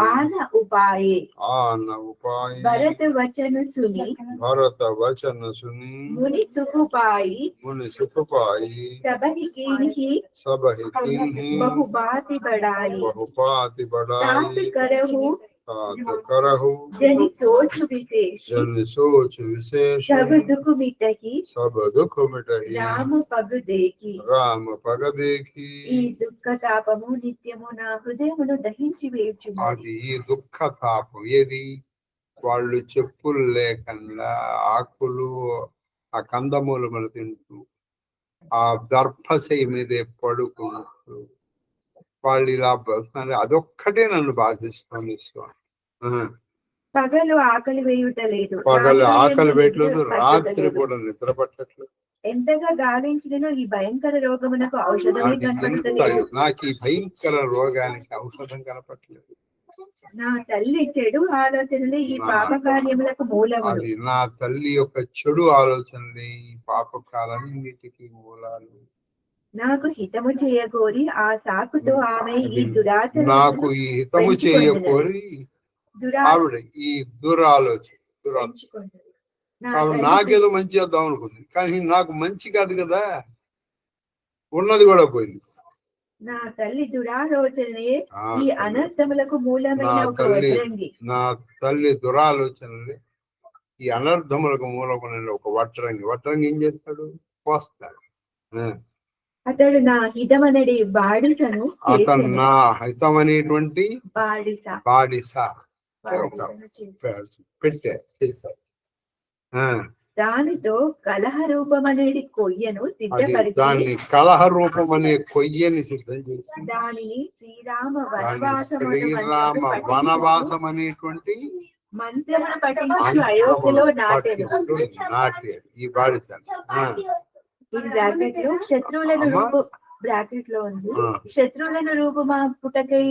Speaker 1: आन उपाये भरत वचन सुनी मुनि सुख पाई सबहि कीन्ही बहुबाति बढ़ाई तात करहु जनि सोच विशेष सब दुख मिटही राम पग देखी ఈ దుఃఖ తాపము నిత్యము నా హృదయమును దహించి వేయుచున్నది. అది ఈ దుఃఖ తాపం ఏది? వాళ్ళు చెప్పులు లేకుండా ఆకులు ఆ కందమూలములు తింటూ ఆ దర్భశయ మీదే పడుకుంటూ వాళ్ళు ఇలా అదొక్కటే నన్ను బాధిస్తుంది.
Speaker 3: పగలు ఆకలి వేయట్లేదు,
Speaker 1: రాత్రి కూడా నిద్ర పట్టట్లేదు.
Speaker 3: ఎంతగా గాలించినను ఈ భయంకర రోగమునకు ఔషధమే కనపడలేదు.
Speaker 1: నాకు ఈ భయంకర రోగానికి ఔషధం కనపడలేదు.
Speaker 3: నా తల్లి చెడు ఆలోచనలే ఈ పాప కార్యములకు మూలము.
Speaker 1: అది నా తల్లి యొక్క చెడు ఆలోచనలే ఈ పాపకాలన్నిటికీ మూలాలు.
Speaker 3: నాకు హితము చేయకోరి ఆ సాకుతో ఆమె ఈ దురాచరణ
Speaker 1: నాకు ఈ హితము చేయకోరి ఆవిడ ఈ దురాలోచన నాకేదో మంచి చేద్దాం అనుకుంది, కానీ నాకు మంచి కాదు కదా, ఉన్నది కూడా పోయింది.
Speaker 3: నా తల్లి దురాలోచనే
Speaker 1: ఆ
Speaker 3: ఈ
Speaker 1: తల్లి,
Speaker 3: అనర్థములకు మూలమైన
Speaker 1: నా
Speaker 3: ఒక
Speaker 1: తల్లి
Speaker 3: వడ్రంగి.
Speaker 1: నా తల్లి దురాలోచనలు ఈ అనర్థములకు మూలమైన ఒక వడ్రంగి. వడ్రంగి ఏం చేస్తాడు? పోస్తాడు.
Speaker 3: అతడు నా హితమనడి బాడిసను
Speaker 1: అతను
Speaker 3: చేసెను.
Speaker 1: నా హితం అనేటువంటి
Speaker 3: బాడిస
Speaker 1: బాడిస
Speaker 3: బాడిసను చేసెను.
Speaker 1: పెట్టే చేశాడు.
Speaker 3: దానితో కలహ రూపమనేది కొయ్యను
Speaker 1: అది
Speaker 3: సిద్ధపరిచి
Speaker 1: దాన్ని కలహ రూపం అనే కొయ్యని సిద్ధం చేసి
Speaker 3: దానిని శ్రీరామ
Speaker 1: దాన్ని
Speaker 3: వనవాసమును
Speaker 1: శ్రీరామ వనవాసం అనేటువంటి
Speaker 3: మంత్రమును పఠించు అయోధ్యలో నాటెను.
Speaker 1: నాట్య ఈ బాడిస.
Speaker 3: ఈ బ్రాకెట్ లో శత్రువులను రూపు బ్రాకెట్ లో ఉంది. శత్రువులను రూపుమాపుటకై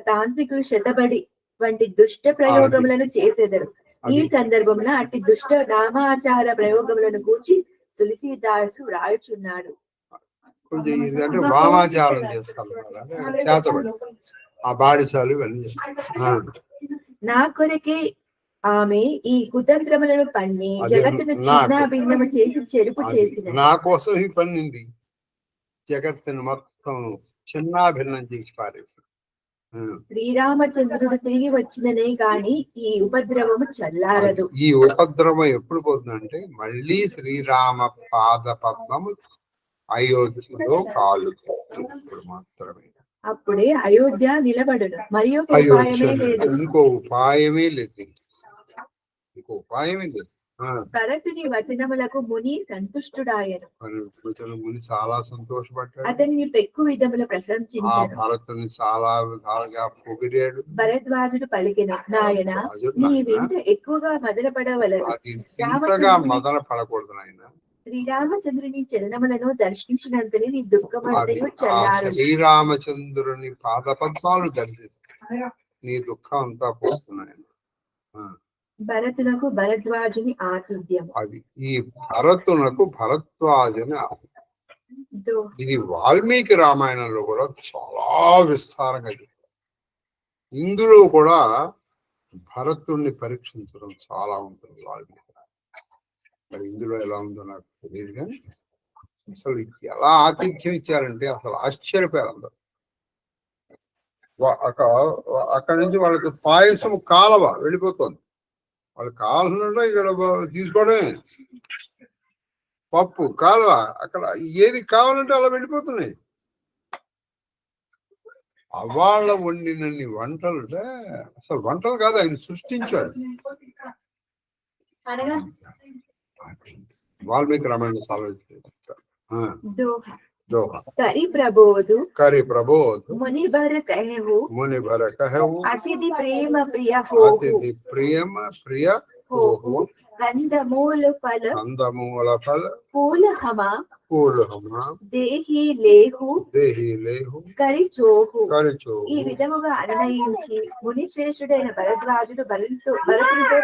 Speaker 3: తాంత్రికులు శతబడి వంటి దుష్ట ప్రయోగములను చేసెదరు. ఈ సందర్భంలో అట్టి దుష్ట నామాచార ప్రయోగములను గూర్చి తులసీదాసు రాయుచున్నాడు.
Speaker 1: కొంచెం ఇదంటే వామాచారం చేస్తారు చేతబడి ఆ బాడిసాలు ఇవన్నీ.
Speaker 3: నా కొరకే ఆమె ఈ కుతంత్రములను పన్ని జగత్తును చిన్నాభిన్నము చేసి చెరుపు చేసిన.
Speaker 1: నా కోసం ఈ పన్నింది, జగత్తును మొత్తం చిన్నాభిన్నం చేసి పారేసి.
Speaker 3: శ్రీరామచంద్రుడు తిరిగి వచ్చిననే గాని ఈ ఉపద్రవము చల్లారదు.
Speaker 1: ఈ ఉపద్రవం ఎప్పుడు పోతుందంటే మళ్ళీ శ్రీరామ పాద పద్మము అయోధ్యలో కాలు మాత్రమే.
Speaker 3: అప్పుడే అయోధ్య నిలబడును. మరియు
Speaker 1: ఇంకో ఉపాయమే లేదు.
Speaker 3: భరతుని వచనములకు ముని సంతుష్టుడాయను.
Speaker 1: ముని చాలా సంతోషపడ్డాడు.
Speaker 3: అతన్ని పెక్కు విధముల ప్రశంసించాడు.
Speaker 1: భరతుని చాలా విధాలుగా పొగిడాడు.
Speaker 3: భరద్వాజుడు పలికెను, నాయన నీ వింత ఎక్కువగా మొదలుపడవలదు.
Speaker 1: మొదలు పడకూడదు నాయన.
Speaker 3: శ్రీరామచంద్రుని చరణములను దర్శించినంతనే నీ దుఃఖమంతయు చల్లారు.
Speaker 1: శ్రీరామచంద్రుని పాదపద్మాలు దర్శిస్తాయి, నీ దుఃఖం అంతా పోతున్నాయి.
Speaker 3: భరతునకు భరద్వాజుని ఆతిథ్యం.
Speaker 1: అది ఈ భరతునకు భరద్వాజుని. ఇది వాల్మీకి రామాయణంలో కూడా చాలా విస్తారంగా. ఇందులో కూడా భరతుణ్ణి పరీక్షించడం చాలా ఉంటుంది వాల్మీకి. మరి ఇందులో ఎలా ఉందో నాకు తెలియదు, కానీ అసలు ఎలా ఆతిథ్యం ఇచ్చారంటే అసలు ఆశ్చర్యపోయారు అందరు. అక్కడి నుంచి వాళ్ళకి పాయసం కాలవ వెళ్ళిపోతుంది. వాళ్ళు కావాల్సిన ఇక్కడ తీసుకోవడమే. పప్పు కాలువ అక్కడ ఏది కావాలంటే అలా వెళ్ళిపోతున్నాయి. అవాళ్ళ వండినన్ని వంటలు అసలు వంటలు కాదు, ఆయన సృష్టించాడు. వాల్మీకి రామాయణ
Speaker 3: करि प्रबोधु
Speaker 1: मुनि भर कहु
Speaker 3: अतिथि प्रेम प्रिय होहु कंदमूल फल फूल हमा देहि लेहु करि चोहु ఈ విధముగా అన్వయించి ముని శ్రేష్ఠుడైన భరద్వాజుడు భరతునితో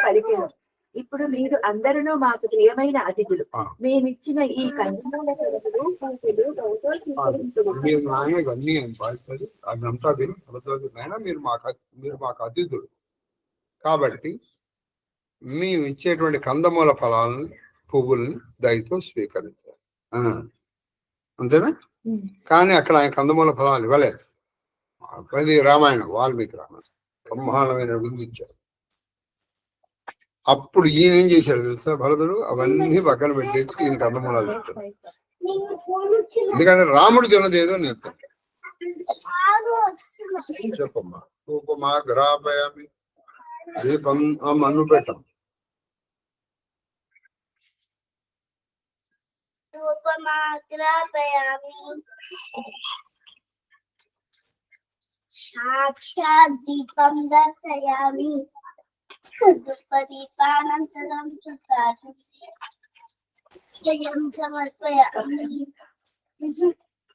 Speaker 3: పలికెను, ఇప్పుడు మీరు అందరూ మాకు ప్రియమైన అతిథులు. మేమిచ్చిన ఈ కందమూల
Speaker 1: మీరు మాకు అతిథులు కాబట్టి మేము ఇచ్చేటువంటి కందమూల ఫలాలను పువ్వుల్ని దయతో స్వీకరించాలి, అంతేనా? కానీ అక్కడ ఆయన కందమూల ఫలాలు ఇవ్వలేదు. అది రామాయణం, వాల్మీకి రామాయణం బ్రహ్మాండమైన విందు ఇచ్చారు. అప్పుడు ఈయన ఏం చేశాడు తెలుసా? భరతుడు అవన్నీ పక్కన పెట్టేసి ఈయన కందమూలాలు ఇచ్చాడు. ఎందుకంటే రాముడు తినదేదో నేను చెప్పమ్మా. ధూపమా గ్రాపయామి, దీపం మన్ను పెట్టం.
Speaker 4: साक्षात् दीपं दर्शयामि धूपदीपानन्तरं जलं समर्पयामि।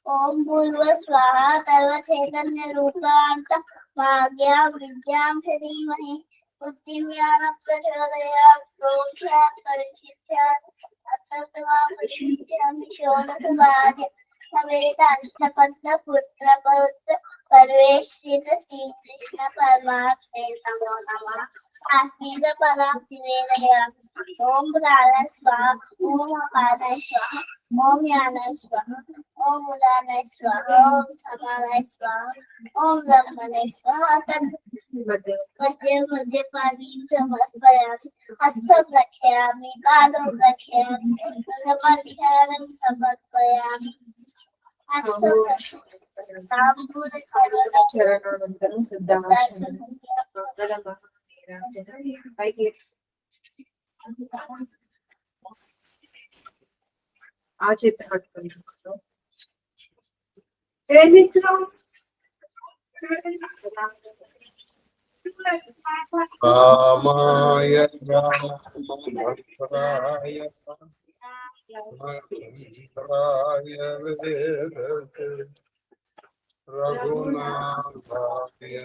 Speaker 4: ओम भूर्भुवस्वाहा सर्वचैतन्यरूपान्त भाग्यां विद्यां धीमहि बुद्धिं ज्ञानं प्रचोदयात् प्रोक्षात् परिचित्यात् अतत्त्वां विशिष्यामि षोडशभाग्य समेत अष्टपद्म पुत्र पौत्र सर्वेश्वर श्री कृष्ण परमात्मे नमो नमः। आत्मीय पराक्ति वेदयामि ओम प्राणाय स्वाहा ओम अपानाय स्वाहा ओम ज्ञानाय स्वाहा ओम उदानाय स्वाहा ओम समानाय स्वाहा ओम ब्रह्मणे स्वाहा मध्ये मध्ये पानीं समर्पयामि हस्तं रक्षयामि पादं रक्षयामि नमस्कारं समर्पयामि
Speaker 2: చరణానంతరం సిద్ధాచరణం పైకి ఆ చేతి పట్టుకొని ఏం చేస్తున్నావు
Speaker 1: రామాయ రామభద్రాయ రాయ వేదతే రఘునాథాయ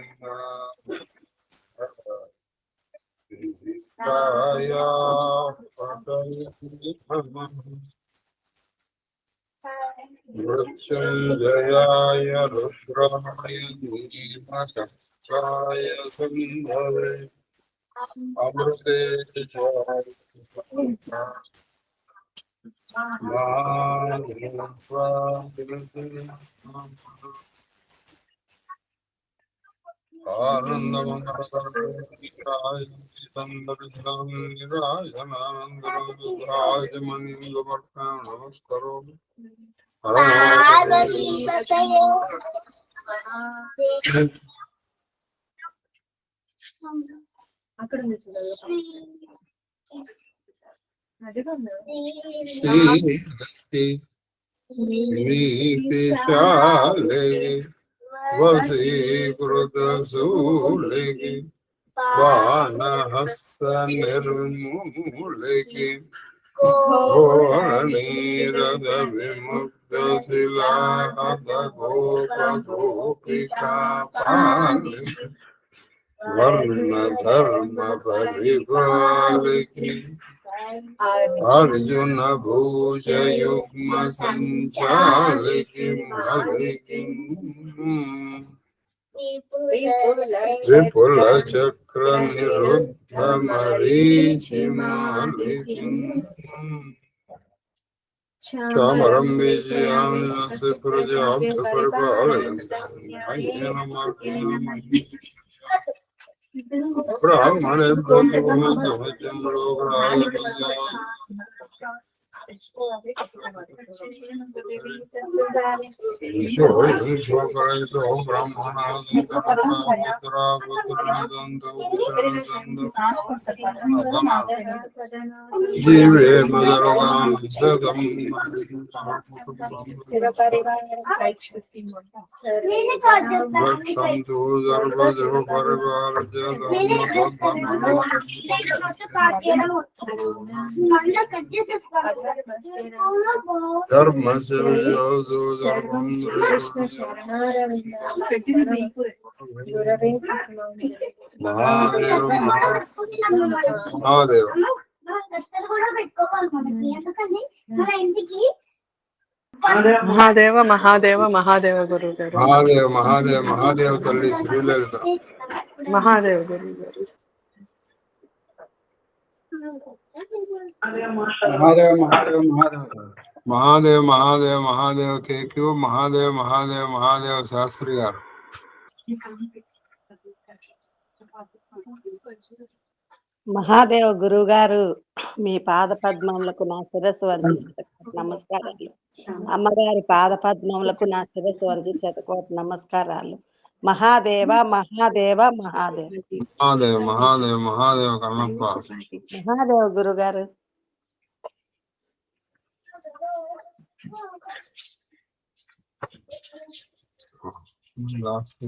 Speaker 1: సీతాయ పటయే నమః మృత్యుంజయాయ రుద్రాయ నీలకంఠాయ సంభవే అమృతే నమస్కరో
Speaker 2: అక్కడ ఉంది చూడాలి అదిగా
Speaker 1: నీతిశాలే వశీకృత శూలికి బాణహస్త నిర్మూలికి ఘోరనీరద విముక్త శిలాహత గోప గోపికా పాలికి వర్ణ ధర్మ పరిపాలికి अर्जुन भूष युग्म संचालिकी मालिकी विपुल चक्र निरुद्ध मरीचि मालिकी चामरं विजयां प्रजाप्त परिपालयन्ति ब्राह्मणे जीवे धर्म से महादेव महादेव
Speaker 5: మహాదేవ మహాదేవ మహాదేవ గురువు గారు
Speaker 1: महादेव महादेव महादेव तल्ली श्रीललिता
Speaker 5: మహాదేవ గురువు గారు
Speaker 6: महादेव महादेव महादेव
Speaker 1: महादेव महादेव महादेव के क्यों महादेव महादेव महादेव शास्त्री गारू
Speaker 7: మహాదేవ గురువు గారు మీ పాద పద్మములకు నా శిరస్సు వంచి నమస్కారాలు. అమ్మగారి పాద పద్మములకు నా శిరస్సు వంచి శతకోటి నమస్కారాలు. మహాదేవ మహాదేవ మహాదేవ
Speaker 1: महादेव महादेव महादेव कन्नप्पा
Speaker 7: మహాదేవ గురువు గారు.
Speaker 1: लास्ट